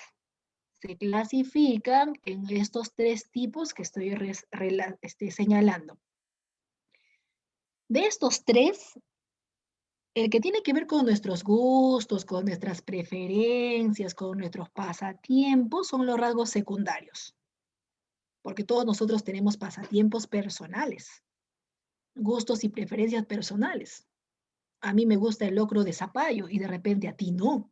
se clasifican en estos tres tipos que estoy señalando. De estos tres, el que tiene que ver con nuestros gustos, con nuestras preferencias, con nuestros pasatiempos, son los rasgos secundarios, porque todos nosotros tenemos pasatiempos personales, gustos y preferencias personales. A mí me gusta el locro de zapallo y de repente a ti no.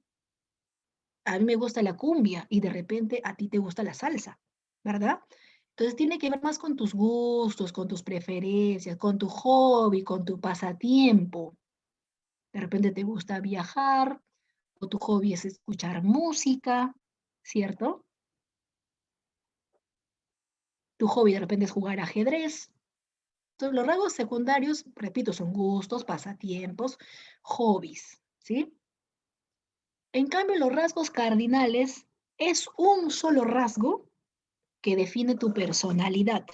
A mí me gusta la cumbia y de repente a ti te gusta la salsa, ¿verdad? Entonces tiene que ver más con tus gustos, con tus preferencias, con tu hobby, con tu pasatiempo. De repente te gusta viajar o tu hobby es escuchar música, ¿cierto? Tu hobby de repente es jugar ajedrez. Entonces los rasgos secundarios, repito, son gustos, pasatiempos, hobbies, ¿sí? En cambio, los rasgos cardinales es un solo rasgo que define tu personalidad.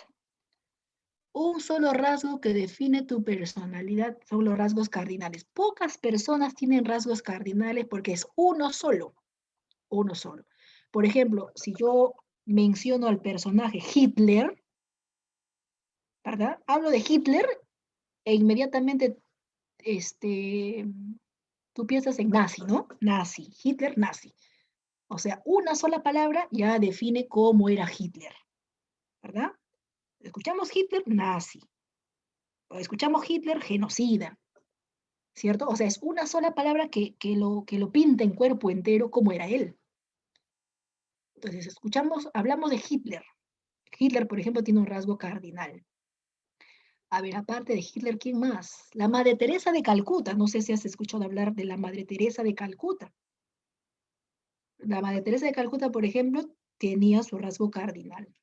Un solo rasgo que define tu personalidad son los rasgos cardinales. Pocas personas tienen rasgos cardinales porque es uno solo, uno solo. Por ejemplo, si yo menciono al personaje Hitler, ¿verdad? Hablo de Hitler e inmediatamente este, tú piensas en nazi, ¿no? Nazi, Hitler, nazi. O sea, una sola palabra ya define cómo era Hitler, ¿verdad? Escuchamos Hitler, nazi. O escuchamos Hitler, genocida, ¿cierto? O sea, es una sola palabra que lo pinta en cuerpo entero como era él. Entonces, hablamos de Hitler. Hitler, por ejemplo, tiene un rasgo cardinal. A ver, aparte de Hitler, ¿quién más? La Madre Teresa de Calcuta. No sé si has escuchado hablar de la Madre Teresa de Calcuta. La Madre Teresa de Calcuta, por ejemplo, tenía su rasgo cardinal.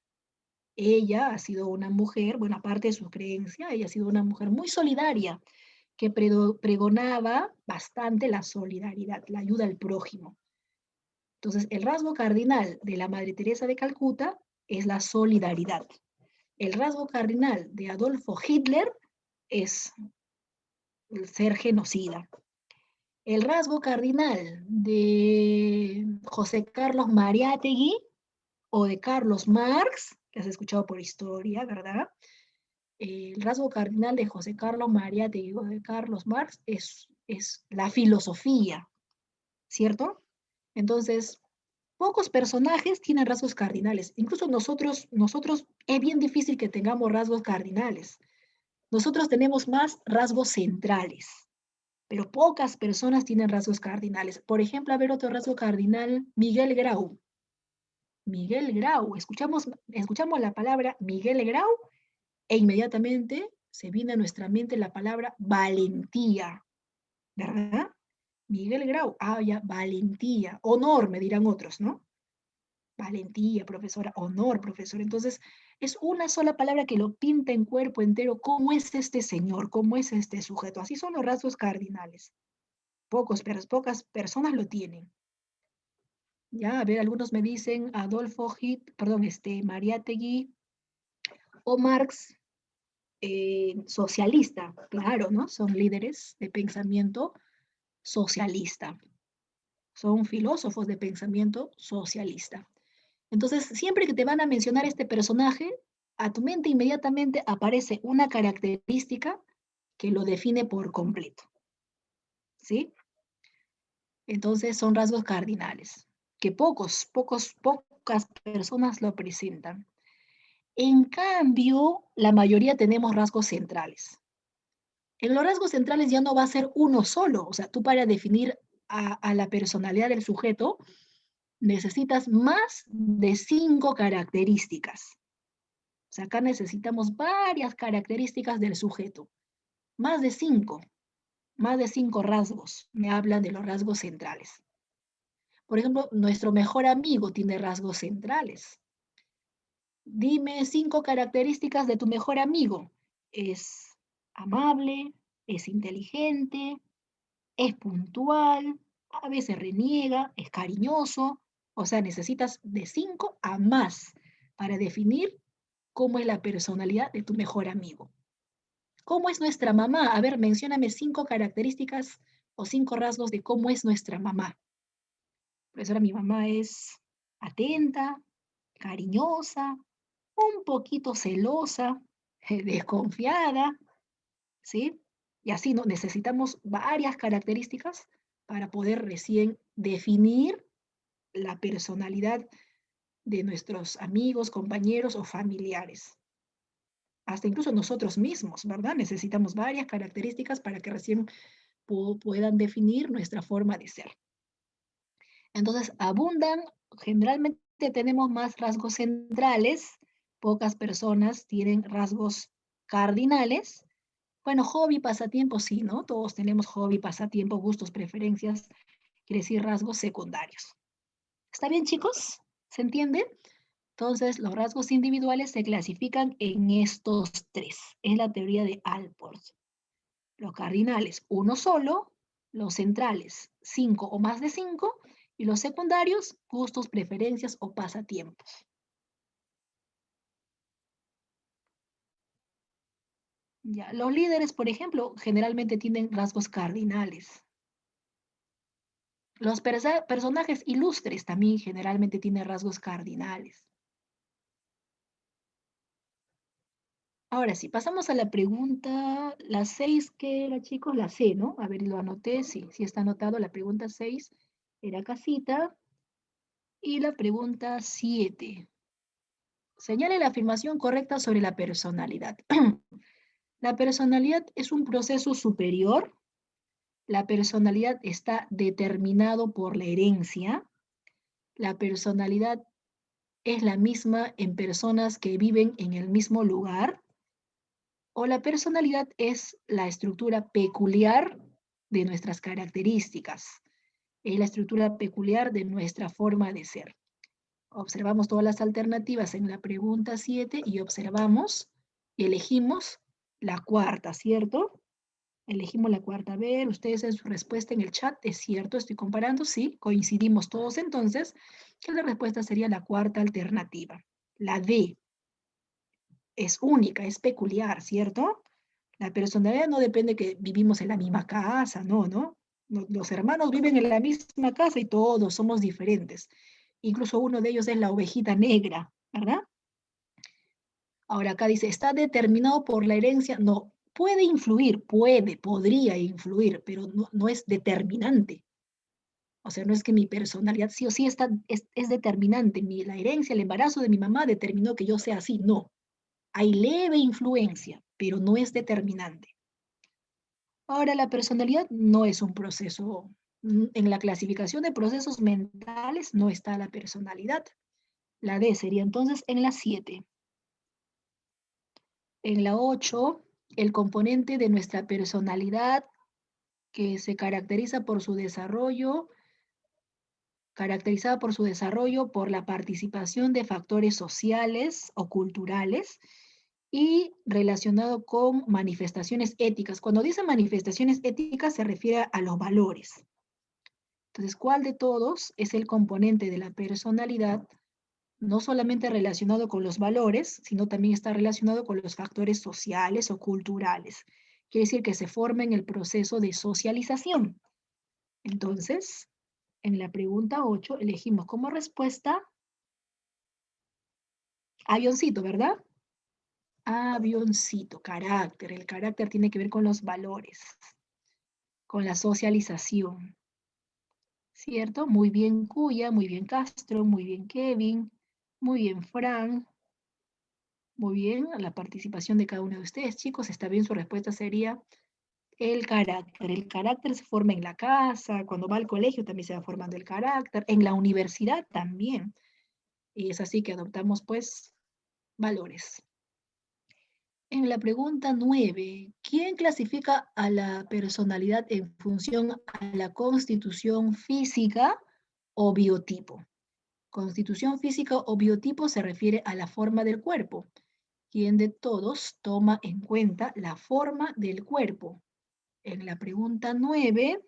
Ella ha sido una mujer, bueno, aparte de su creencia, ella ha sido una mujer muy solidaria, que pregonaba bastante la solidaridad, la ayuda al prójimo. Entonces, el rasgo cardinal de la Madre Teresa de Calcuta es la solidaridad. El rasgo cardinal de Adolfo Hitler es el ser genocida. El rasgo cardinal de José Carlos Mariátegui o de Carlos Marx, que has escuchado por historia, ¿verdad? El rasgo cardinal de José Carlos Mariátegui o de Carlos Marx es la filosofía, ¿cierto? Entonces, pocos personajes tienen rasgos cardinales. Incluso nosotros es bien difícil que tengamos rasgos cardinales. Nosotros tenemos más rasgos centrales, pero pocas personas tienen rasgos cardinales. Por ejemplo, a ver otro rasgo cardinal, Miguel Grau. Miguel Grau, escuchamos la palabra Miguel Grau e inmediatamente se viene a nuestra mente la palabra valentía, ¿verdad? Miguel Grau, ya, valentía, honor, me dirán otros, ¿no? valentía, profesora, honor, profesor. Entonces, es una sola palabra que lo pinta en cuerpo entero. ¿Cómo es este señor? ¿Cómo es este sujeto? Así son los rasgos cardinales. Pocas personas lo tienen. Ya, a ver, algunos me dicen Adolfo perdón, Mariátegui o Marx, socialista, claro, ¿no? Son líderes de pensamiento socialista, son filósofos de pensamiento socialista. Entonces, siempre que te van a mencionar este personaje, a tu mente inmediatamente aparece una característica que lo define por completo, ¿sí? Entonces, son rasgos cardinales, que pocas personas lo presentan. En cambio, la mayoría tenemos rasgos centrales. En los rasgos centrales ya no va a ser uno solo, o sea, tú para definir a la personalidad del sujeto necesitas más de 5 características. O sea, acá necesitamos varias características del sujeto, más de 5, más de 5 rasgos, me hablan de los rasgos centrales. Por ejemplo, nuestro mejor amigo tiene rasgos centrales. Dime 5 características de tu mejor amigo. Es amable, es inteligente, es puntual, a veces reniega, es cariñoso. O sea, necesitas de 5 a más para definir cómo es la personalidad de tu mejor amigo. ¿Cómo es nuestra mamá? A ver, mencióname 5 características o 5 rasgos de cómo es nuestra mamá. Profesora, mi mamá es atenta, cariñosa, un poquito celosa, desconfiada, ¿sí? Y así ¿no? Necesitamos varias características para poder recién definir la personalidad de nuestros amigos, compañeros o familiares. Hasta incluso nosotros mismos, ¿verdad? Necesitamos varias características para que recién puedan definir nuestra forma de ser. Entonces, abundan, generalmente tenemos más rasgos centrales, pocas personas tienen rasgos cardinales. Bueno, hobby, pasatiempo, sí, ¿no? Todos tenemos hobby, pasatiempo, gustos, preferencias, quiere decir rasgos secundarios. ¿Está bien, chicos? ¿Se entiende? Entonces, los rasgos individuales se clasifican en estos tres. Es la teoría de Alport. Los cardinales, uno solo. Los centrales, 5 o más de 5. Y los secundarios, gustos, preferencias o pasatiempos. Ya, los líderes, por ejemplo, generalmente tienen rasgos cardinales. Los personajes ilustres también generalmente tienen rasgos cardinales. Ahora sí, pasamos a la pregunta, la 6, que era, chicos, la C, ¿no? A ver, lo anoté, sí, sí está anotado, la pregunta 6 era casita. Y la pregunta 7. Señale la afirmación correcta sobre la personalidad. La personalidad es un proceso superior. La personalidad está determinado por la herencia. La personalidad es la misma en personas que viven en el mismo lugar. O la personalidad es la estructura peculiar de nuestras características. Es la estructura peculiar de nuestra forma de ser. Observamos todas las alternativas en la pregunta 7 y observamos y elegimos la cuarta, ¿cierto? Elegimos la cuarta. A ver, ustedes en su respuesta en el chat, ¿es cierto? Estoy comparando, sí, coincidimos todos entonces, que la respuesta sería la cuarta alternativa. La D es única, es peculiar, ¿cierto? La personalidad no depende que vivimos en la misma casa, no, ¿no? Los hermanos viven en la misma casa y todos somos diferentes. Incluso uno de ellos es la ovejita negra, ¿verdad? Ahora acá dice, ¿está determinado por la herencia? No, puede influir, podría influir, pero no es determinante. O sea, no es que mi personalidad sí o sí es determinante. La herencia, el embarazo de mi mamá determinó que yo sea así. No, hay leve influencia, pero no es determinante. Ahora, la personalidad no es un proceso. En la clasificación de procesos mentales no está la personalidad. La D sería entonces en la 7. En la 8, el componente de nuestra personalidad que se caracteriza por su desarrollo caracterizada por su desarrollo por la participación de factores sociales o culturales y relacionado con manifestaciones éticas. Cuando dice manifestaciones éticas se refiere a los valores. Entonces, ¿cuál de todos es el componente de la personalidad no solamente relacionado con los valores, sino también está relacionado con los factores sociales o culturales? Quiere decir que se forma en el proceso de socialización. Entonces, en la pregunta 8 elegimos como respuesta avioncito, ¿verdad? Avioncito, carácter. El carácter tiene que ver con los valores, con la socialización, ¿cierto? Muy bien Cuya, muy bien Castro, muy bien Kevin, muy bien Fran, muy bien la participación de cada uno de ustedes, chicos. Está bien, su respuesta sería el carácter. El carácter se forma en la casa, cuando va al colegio también se va formando el carácter, en la universidad también. Y es así que adoptamos, pues, valores. En la pregunta 9, ¿quién clasifica a la personalidad en función a la constitución física o biotipo? Constitución física o biotipo se refiere a la forma del cuerpo. ¿Quién de todos toma en cuenta la forma del cuerpo? En la pregunta 9,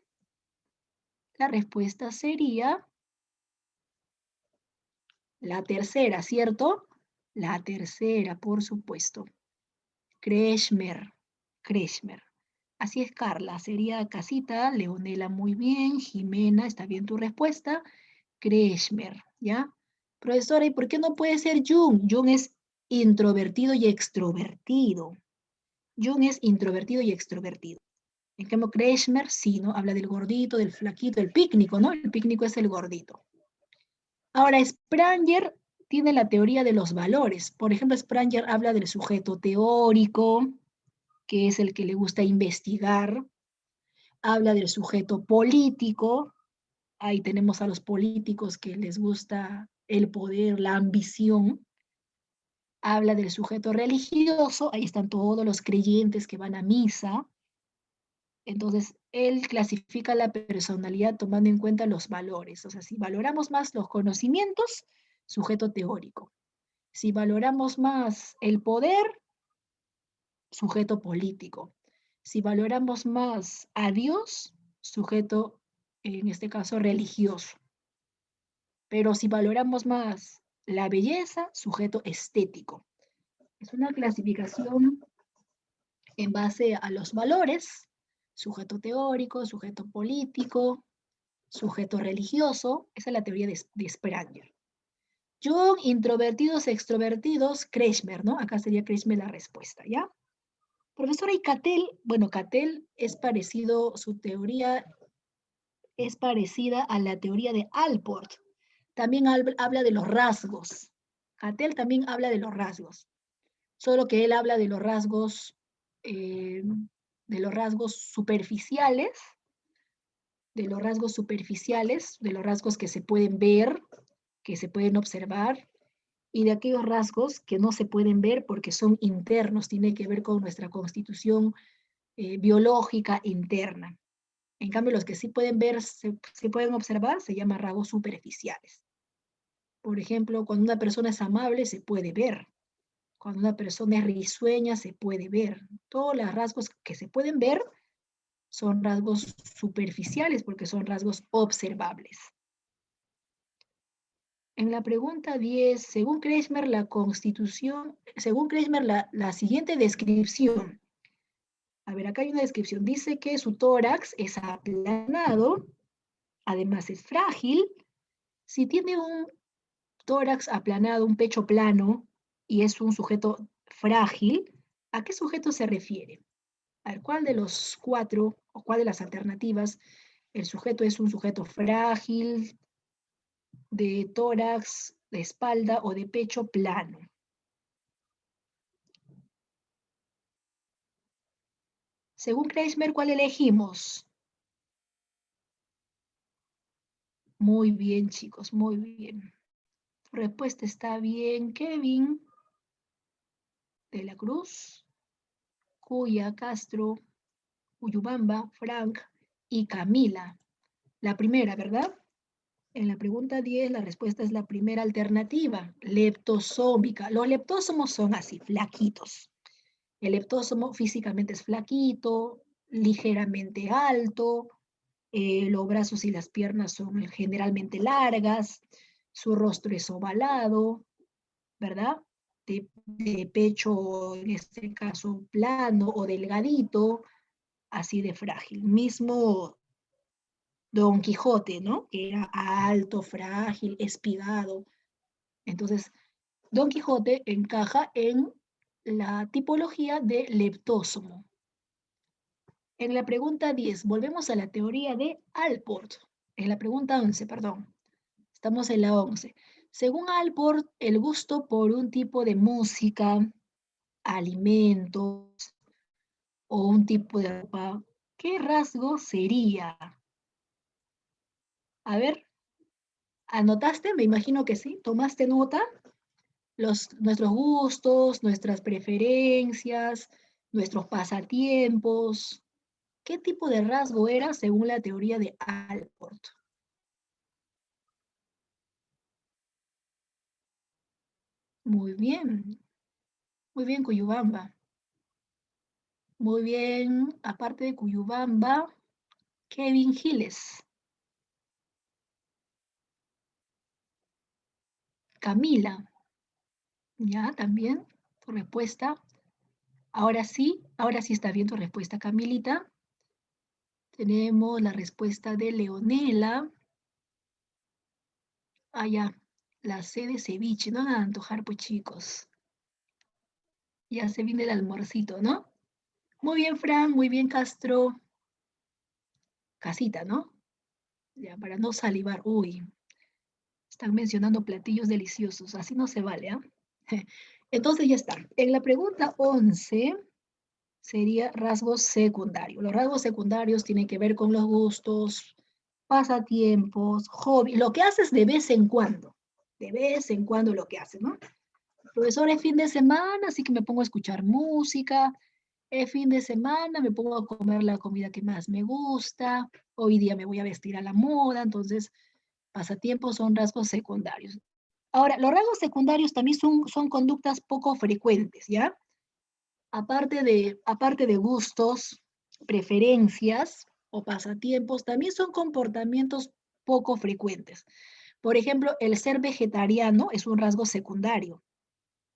la respuesta sería la tercera, ¿cierto? La tercera, por supuesto. Kretschmer, Kretschmer. Así es, Carla. Sería Casita, Leonela, muy bien. Jimena, está bien tu respuesta. Kretschmer, ¿ya? Profesora, ¿y por qué no puede ser Jung? Jung es introvertido y extrovertido. Jung es introvertido y extrovertido. En cambio, Kretschmer, sí, ¿no? Habla del gordito, del flaquito, el pícnico, ¿no? El pícnico es el gordito. Ahora, Spranger tiene la teoría de los valores. Por ejemplo, Spranger habla del sujeto teórico, que es el que le gusta investigar. Habla del sujeto político. Ahí tenemos a los políticos que les gusta el poder, la ambición. Habla del sujeto religioso. Ahí están todos los creyentes que van a misa. Entonces, él clasifica la personalidad tomando en cuenta los valores. O sea, si valoramos más los conocimientos, sujeto teórico. Si valoramos más el poder, sujeto político. Si valoramos más a Dios, sujeto, en este caso, religioso. Pero si valoramos más la belleza, sujeto estético. Es una clasificación en base a los valores, sujeto teórico, sujeto político, sujeto religioso. Esa es la teoría de Spranger. Jung, introvertidos, extrovertidos, Kretschmer, ¿no? Acá sería Kretschmer la respuesta, ¿ya? Profesora, y Cattell, bueno, Cattell es parecido, su teoría es parecida a la teoría de Allport. También habla de los rasgos. Cattell también habla de los rasgos, solo que él habla eh, de los rasgos superficiales, de los rasgos que se pueden ver, que se pueden observar, y de aquellos rasgos que no se pueden ver porque son internos, tiene que ver con nuestra constitución biológica interna. En cambio, los que sí pueden ver, se pueden observar, se llaman rasgos superficiales. Por ejemplo, cuando una persona es amable, se puede ver. Cuando una persona es risueña, se puede ver. Todos los rasgos que se pueden ver son rasgos superficiales porque son rasgos observables. En la pregunta 10, según Kretschmer, la siguiente descripción. A ver, acá hay una descripción. Dice que su tórax es aplanado, además es frágil. Si tiene un tórax aplanado, un pecho plano, y es un sujeto frágil, ¿a qué sujeto se refiere? A ver, ¿cuál de los cuatro o cuál de las alternativas el sujeto es un sujeto frágil, de tórax, de espalda o de pecho plano? Según Kretschmer, ¿cuál elegimos? Muy bien, chicos, muy bien. Tu respuesta está bien, Kevin de la Cruz, Cuya, Castro, Uyubamba, Frank y Camila. La primera, ¿verdad? En la pregunta 10, la respuesta es la primera alternativa, leptosómica. Los leptósomos son así, flaquitos. El leptósomo físicamente es flaquito, ligeramente alto, los brazos y las piernas son generalmente largas, su rostro es ovalado, ¿verdad? De pecho, en este caso, plano o delgadito, así de frágil. Mismo Don Quijote, ¿no? Que era alto, frágil, espigado. Entonces, Don Quijote encaja en la tipología de leptósomo. En la pregunta 10, volvemos a la teoría de Alport. En la pregunta 11, perdón. Estamos en la 11. Según Alport, el gusto por un tipo de música, alimentos o un tipo de ropa, ¿qué rasgo sería? A ver, ¿anotaste? Me imagino que sí. ¿Tomaste nota? Nuestros gustos, nuestras preferencias, nuestros pasatiempos. ¿Qué tipo de rasgo era según la teoría de Alport? Muy bien, Cuyubamba. Muy bien, aparte de Cuyubamba, Kevin Giles. Camila, ya, también, tu respuesta. Ahora sí está bien tu respuesta, Camilita. Tenemos la respuesta de Leonela. Ah, ya, la C de ceviche, no van a antojar, pues chicos. Ya se viene el almuercito, ¿no? Muy bien, Fran, muy bien, Castro. Casita, ¿no? Ya, para no salivar. Uy, están mencionando platillos deliciosos, así no se vale, ¿ah? Entonces ya está. En la pregunta 11 sería rasgos secundarios. Los rasgos secundarios tienen que ver con los gustos, pasatiempos, hobby, lo que haces de vez en cuando lo que haces, ¿no? Profesor, es fin de semana, así que me pongo a escuchar música, es fin de semana, me pongo a comer la comida que más me gusta, hoy día me voy a vestir a la moda, entonces pasatiempos son rasgos secundarios. Ahora, los rasgos secundarios también son conductas poco frecuentes, ¿ya? Aparte de gustos, preferencias o pasatiempos, también son comportamientos poco frecuentes. Por ejemplo, el ser vegetariano es un rasgo secundario,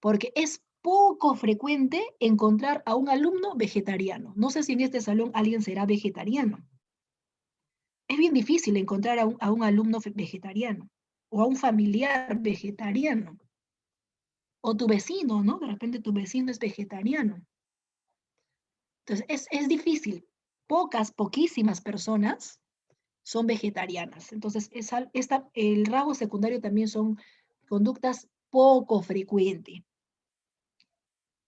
porque es poco frecuente encontrar a un alumno vegetariano. No sé si en este salón alguien será vegetariano. Es bien difícil encontrar a un alumno vegetariano o a un familiar vegetariano. O tu vecino, ¿no? De repente tu vecino es vegetariano. Entonces, es difícil. Poquísimas personas son vegetarianas. Entonces, el rasgo secundario también son conductas poco frecuentes.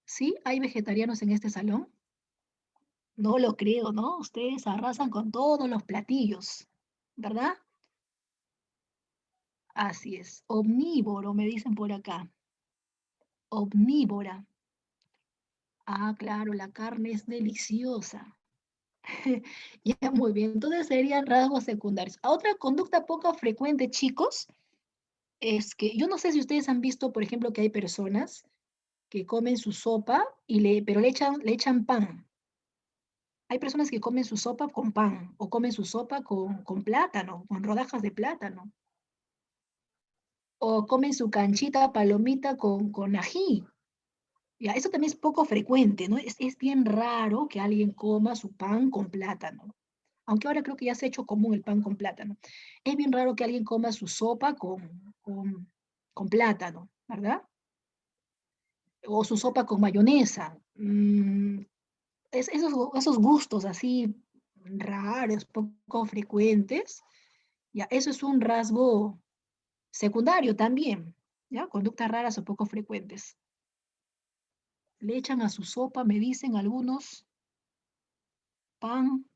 ¿Sí? ¿Hay vegetarianos en este salón? No lo creo, ¿no? Ustedes arrasan con todos los platillos, ¿verdad? Así es. Omnívoro, me dicen por acá. Omnívora. Ah, claro, la carne es deliciosa. Ya, muy bien. Entonces serían rasgos secundarios. Otra conducta poco frecuente, chicos, es que yo no sé si ustedes han visto, por ejemplo, que hay personas que comen su sopa pero le echan pan. Hay personas que comen su sopa con pan o comen su sopa con plátano, con rodajas de plátano. O comen su canchita palomita con ají. Ya, eso también es poco frecuente, ¿no? Es bien raro que alguien coma su pan con plátano. Aunque ahora creo que ya se ha hecho común el pan con plátano. Es bien raro que alguien coma su sopa con plátano, ¿verdad? O su sopa con mayonesa. Esos gustos así raros, poco frecuentes, ya, eso es un rasgo secundario también, ¿ya? Conductas raras o poco frecuentes. Le echan a su sopa, me dicen algunos, pan,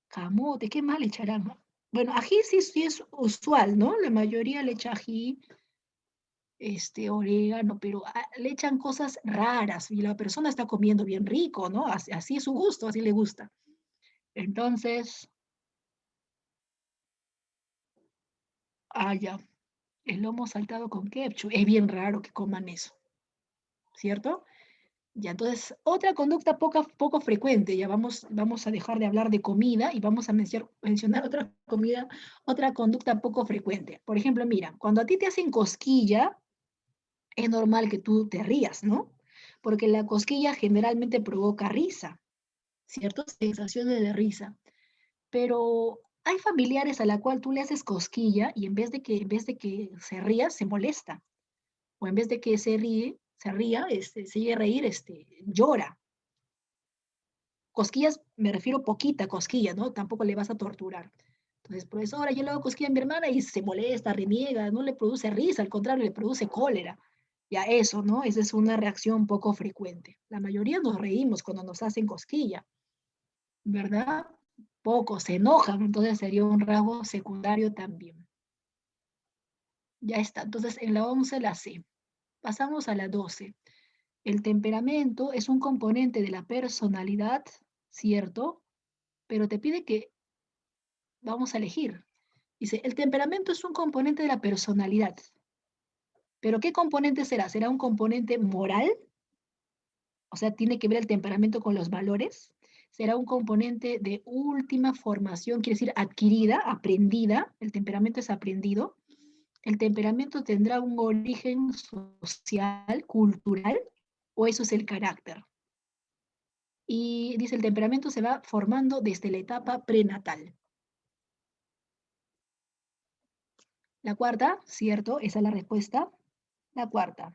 camote, ¿qué más le echarán? Bueno, ají sí es usual, ¿no? La mayoría le echa ají, orégano, pero le echan cosas raras y la persona está comiendo bien rico, ¿no? Así es su gusto, así le gusta. Entonces, Ah, ya, el lomo saltado con ketchup. Es bien raro que coman eso, ¿cierto? Ya, entonces, otra conducta poco frecuente, ya vamos a dejar de hablar de comida y vamos a mencionar otra comida, otra conducta poco frecuente. Por ejemplo, mira, cuando a ti te hacen cosquilla, es normal que tú te rías, ¿no? Porque la cosquilla generalmente provoca risa, ¿cierto? Sensaciones de risa. Pero hay familiares a la cual tú le haces cosquilla y en vez de que se ría, se molesta. O en vez de que se ría, se llegue a reír, llora. Cosquillas, me refiero poquita cosquilla, ¿no? Tampoco le vas a torturar. Entonces, profesora, yo le hago cosquilla a mi hermana y se molesta, reniega, no le produce risa, al contrario, le produce cólera. Ya eso, ¿no? Esa es una reacción poco frecuente. La mayoría nos reímos cuando nos hacen cosquilla, ¿verdad? Pocos se enojan, entonces sería un rasgo secundario también. Ya está. Entonces, en la 11 la C. Pasamos a la 12. El temperamento es un componente de la personalidad, ¿cierto? Pero te pide que vamos a elegir. Dice, el temperamento es un componente de la personalidad. ¿Pero qué componente será? ¿Será un componente moral? O sea, tiene que ver el temperamento con los valores. ¿Será un componente de última formación, quiere decir adquirida, aprendida? El temperamento es aprendido. ¿El temperamento tendrá un origen social, cultural, o eso es el carácter? Y dice, el temperamento se va formando desde la etapa prenatal. La cuarta, ¿cierto? Esa es la respuesta. La cuarta.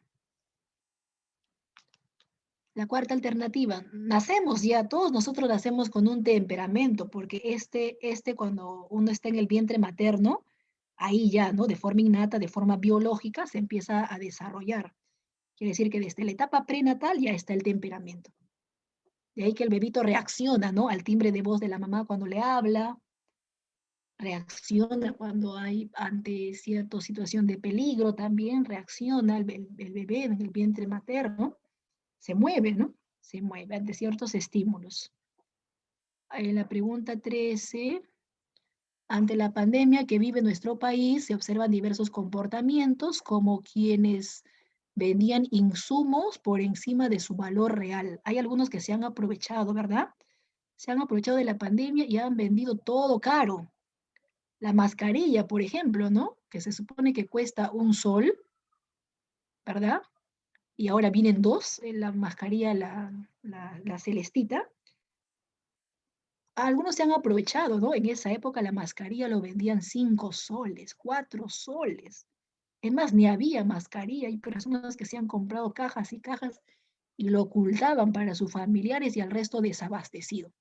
La cuarta alternativa, nacemos ya, todos nosotros nacemos con un temperamento, porque cuando uno está en el vientre materno, ahí ya, ¿no? De forma innata, de forma biológica, se empieza a desarrollar. Quiere decir que desde la etapa prenatal ya está el temperamento. De ahí que el bebito reacciona, ¿no? Al timbre de voz de la mamá cuando le habla, reacciona cuando hay ante cierta situación de peligro, también reacciona el bebé en el vientre materno, se mueve, ¿no? Se mueve ante ciertos estímulos. En la pregunta 13, ante la pandemia que vive nuestro país, se observan diversos comportamientos como quienes vendían insumos por encima de su valor real. Hay algunos que se han aprovechado, ¿verdad? Se han aprovechado de la pandemia y han vendido todo caro. La mascarilla, por ejemplo, ¿no? Que se supone que cuesta un sol, ¿verdad? Y ahora vienen dos, la mascarilla, la celestita. Algunos se han aprovechado, ¿no? En esa época la mascarilla lo vendían 5 soles, 4 soles. Es más, ni había mascarilla. Hay personas que se han comprado cajas y cajas y lo ocultaban para sus familiares y al resto desabastecido.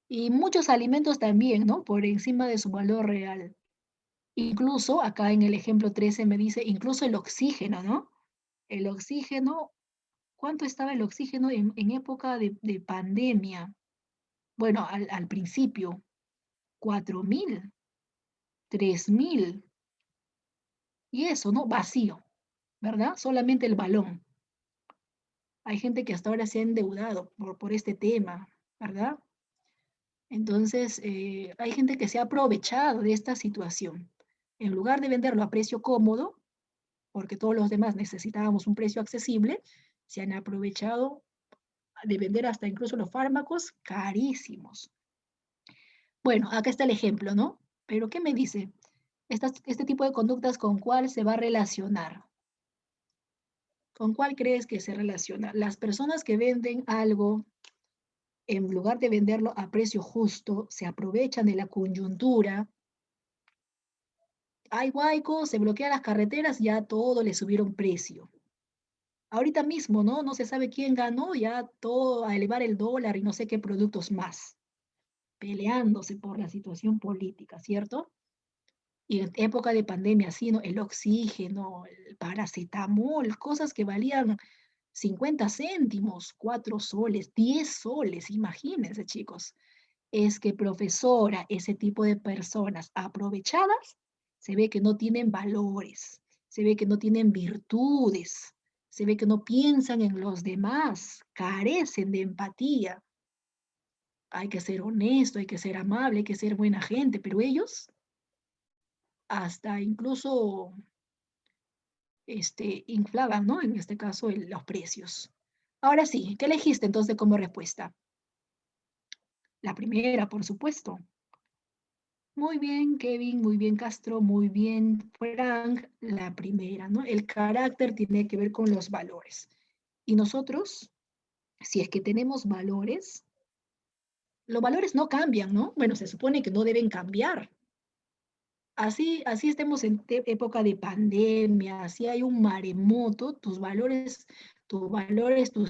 Y muchos alimentos también, ¿no? Por encima de su valor real. Incluso, acá en el ejemplo 13 me dice, incluso el oxígeno, ¿no? El oxígeno, ¿cuánto estaba el oxígeno en época de pandemia? Bueno, al principio, 4.000, 3.000, y eso, ¿no? Vacío, ¿verdad? Solamente el balón. Hay gente que hasta ahora se ha endeudado por este tema, ¿verdad? Entonces, hay gente que se ha aprovechado de esta situación. En lugar de venderlo a precio cómodo, porque todos los demás necesitábamos un precio accesible, se han aprovechado de vender hasta incluso los fármacos carísimos. Bueno, acá está el ejemplo, ¿no? Pero ¿qué me dice? Este tipo de conductas, ¿con cuál se va a relacionar? ¿Con cuál crees que se relaciona? Las personas que venden algo, en lugar de venderlo a precio justo, se aprovechan de la coyuntura. Hay huaicos, se bloquean las carreteras, ya todo le subieron precio. Ahorita mismo, ¿no? No se sabe quién ganó, ya todo a elevar el dólar y no sé qué productos más, peleándose por la situación política, ¿cierto? Y en época de pandemia, sí, ¿no? El oxígeno, el paracetamol, cosas que valían 50 céntimos, 4 soles, 10 soles, imagínense, chicos. Es que profesora, ese tipo de personas aprovechadas, se ve que no tienen valores, se ve que no tienen virtudes, se ve que no piensan en los demás, carecen de empatía. Hay que ser honesto, hay que ser amable, hay que ser buena gente, pero ellos hasta incluso inflaban, ¿no? En este caso, los precios. Ahora sí, ¿qué elegiste entonces como respuesta? La primera, por supuesto. Muy bien, Kevin, muy bien, Castro, muy bien, Frank, la primera, ¿no? El carácter tiene que ver con los valores. Y nosotros, si es que tenemos valores, los valores no cambian, ¿no? Bueno, se supone que no deben cambiar. Así estemos en época de pandemia, así hay un maremoto, tus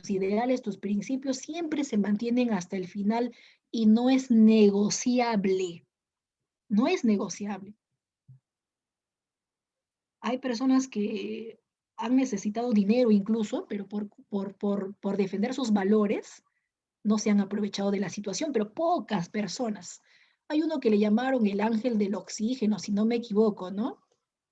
ideales, tus principios siempre se mantienen hasta el final y no es negociable. No es negociable. Hay personas que han necesitado dinero incluso, pero por defender sus valores, no se han aprovechado de la situación, pero pocas personas. Hay uno que le llamaron el ángel del oxígeno, si no me equivoco, ¿no?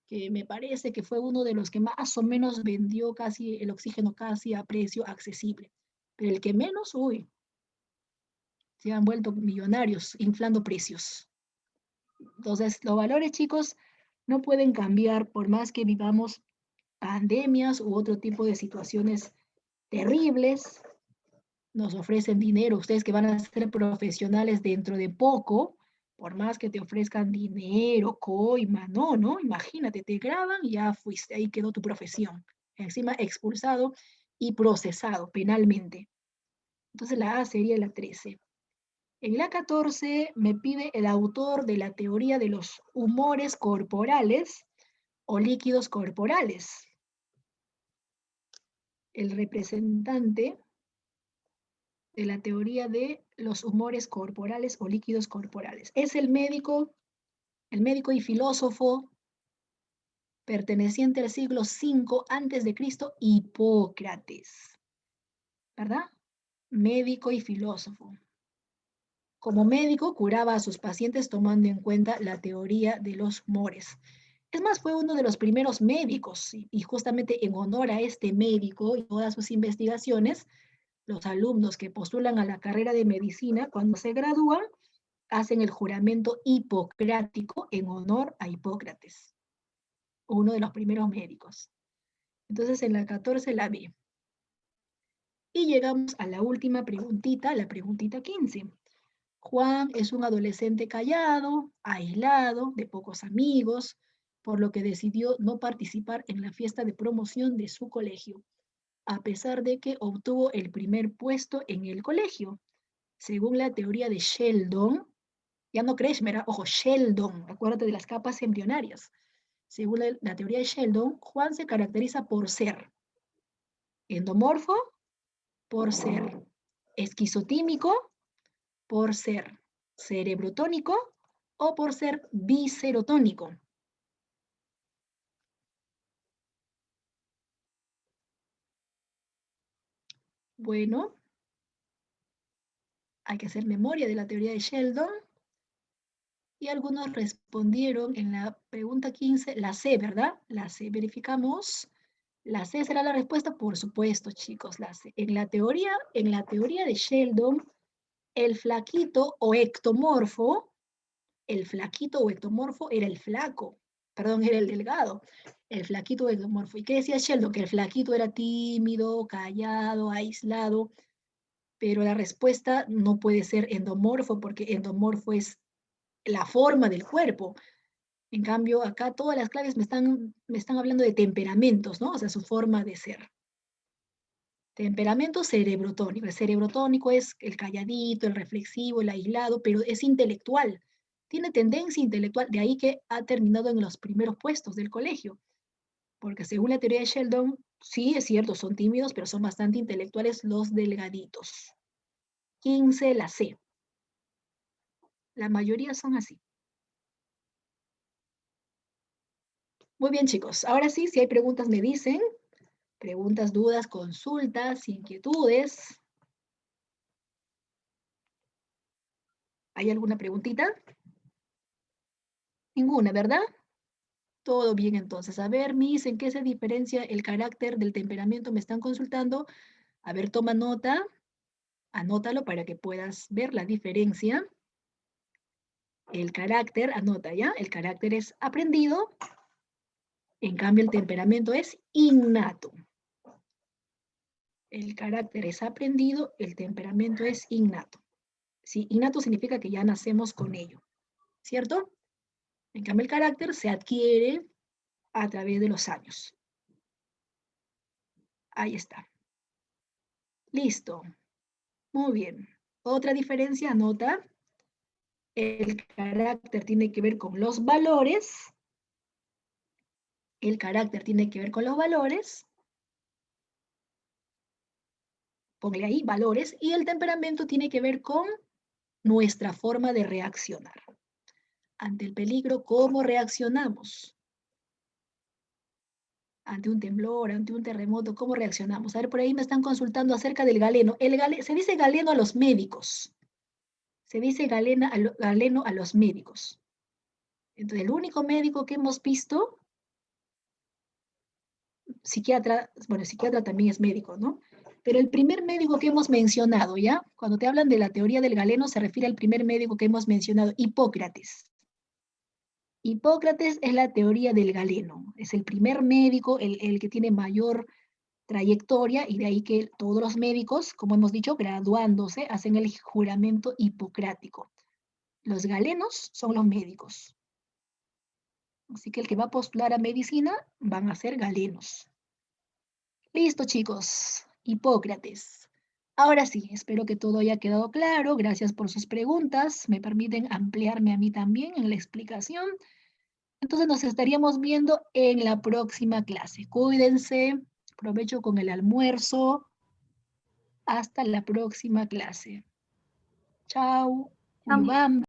Que me parece que fue uno de los que más o menos vendió casi el oxígeno casi a precio accesible. Pero el que menos, uy, se han vuelto millonarios inflando precios. Entonces, los valores, chicos, no pueden cambiar por más que vivamos pandemias u otro tipo de situaciones terribles. Nos ofrecen dinero, ustedes que van a ser profesionales dentro de poco, por más que te ofrezcan dinero, coima, no, no, imagínate, te graban y ya fuiste, ahí quedó tu profesión. Encima expulsado y procesado penalmente. Entonces la A sería la 13. En la 14 me pide el autor de la teoría de los humores corporales o líquidos corporales. El representante de la teoría de los humores corporales o líquidos corporales. Es el médico y filósofo perteneciente al siglo V antes de Cristo, Hipócrates, ¿verdad? Médico y filósofo. Como médico curaba a sus pacientes tomando en cuenta la teoría de los humores. Es más, fue uno de los primeros médicos y justamente en honor a este médico y todas sus investigaciones, los alumnos que postulan a la carrera de medicina, cuando se gradúan, hacen el juramento hipocrático en honor a Hipócrates, uno de los primeros médicos. Entonces, en la 14 la B. Y llegamos a la última preguntita, la preguntita 15. Juan es un adolescente callado, aislado, de pocos amigos, por lo que decidió no participar en la fiesta de promoción de su colegio, a pesar de que obtuvo el primer puesto en el colegio. Según la teoría de Sheldon, ya no Kretschmer, ojo, Sheldon, acuérdate de las capas embrionarias. Según la teoría de Sheldon, Juan se caracteriza por ser endomorfo, por ser esquizotímico, por ser cerebrotónico o por ser biserotónico. Bueno, hay que hacer memoria de la teoría de Sheldon y algunos respondieron en la pregunta 15, la C, ¿verdad? La C, verificamos. La C será la respuesta, por supuesto, chicos, la C. En la teoría de Sheldon, el flaquito o ectomorfo, el flaquito o ectomorfo era el flaco, perdón, era el delgado, el flaquito o ectomorfo. ¿Y qué decía Sheldon? Que el flaquito era tímido, callado, aislado, pero la respuesta no puede ser endomorfo, porque endomorfo es la forma del cuerpo. En cambio, acá todas las claves me están hablando de temperamentos, ¿no? O sea, su forma de ser. Temperamento cerebrotónico. El cerebrotónico es el calladito, el reflexivo, el aislado, pero es intelectual. Tiene tendencia intelectual, de ahí que ha terminado en los primeros puestos del colegio. Porque según la teoría de Sheldon, sí es cierto, son tímidos, pero son bastante intelectuales los delgaditos. 15, la C. La mayoría son así. Muy bien, chicos. Ahora sí, si hay preguntas me dicen. Preguntas, dudas, consultas, inquietudes. ¿Hay alguna preguntita? Ninguna, ¿verdad? Todo bien entonces. A ver, Miss, ¿en qué se diferencia el carácter del temperamento? Me están consultando. A ver, toma nota, anótalo para que puedas ver la diferencia. El carácter, anota ya, el carácter es aprendido, en cambio el temperamento es innato. El carácter es aprendido, el temperamento es innato. Sí, innato significa que ya nacemos con ello, ¿cierto? En cambio el carácter se adquiere a través de los años. Ahí está. Listo. Muy bien. Otra diferencia, anota. El carácter tiene que ver con los valores. El carácter tiene que ver con los valores. Ponle ahí valores. Y el temperamento tiene que ver con nuestra forma de reaccionar. Ante el peligro, ¿cómo reaccionamos? Ante un temblor, ante un terremoto, ¿cómo reaccionamos? A ver, por ahí me están consultando acerca del galeno. Se dice galeno a los médicos. Se dice galeno a los médicos. Entonces, el único médico que hemos visto, psiquiatra, bueno, psiquiatra también es médico, ¿no? Pero el primer médico que hemos mencionado, ¿ya? Cuando te hablan de la teoría del galeno, se refiere al primer médico que hemos mencionado, Hipócrates. Hipócrates es la teoría del galeno. Es el primer médico, el que tiene mayor trayectoria, y de ahí que todos los médicos, como hemos dicho, graduándose, hacen el juramento hipocrático. Los galenos son los médicos. Así que el que va a postular a medicina van a ser galenos. Listo, chicos. Hipócrates. Ahora sí, espero que todo haya quedado claro. Gracias por sus preguntas. Me permiten ampliarme a mí también en la explicación. Entonces nos estaríamos viendo en la próxima clase. Cuídense. Provecho con el almuerzo. Hasta la próxima clase. Chao. Chao. Uyubam.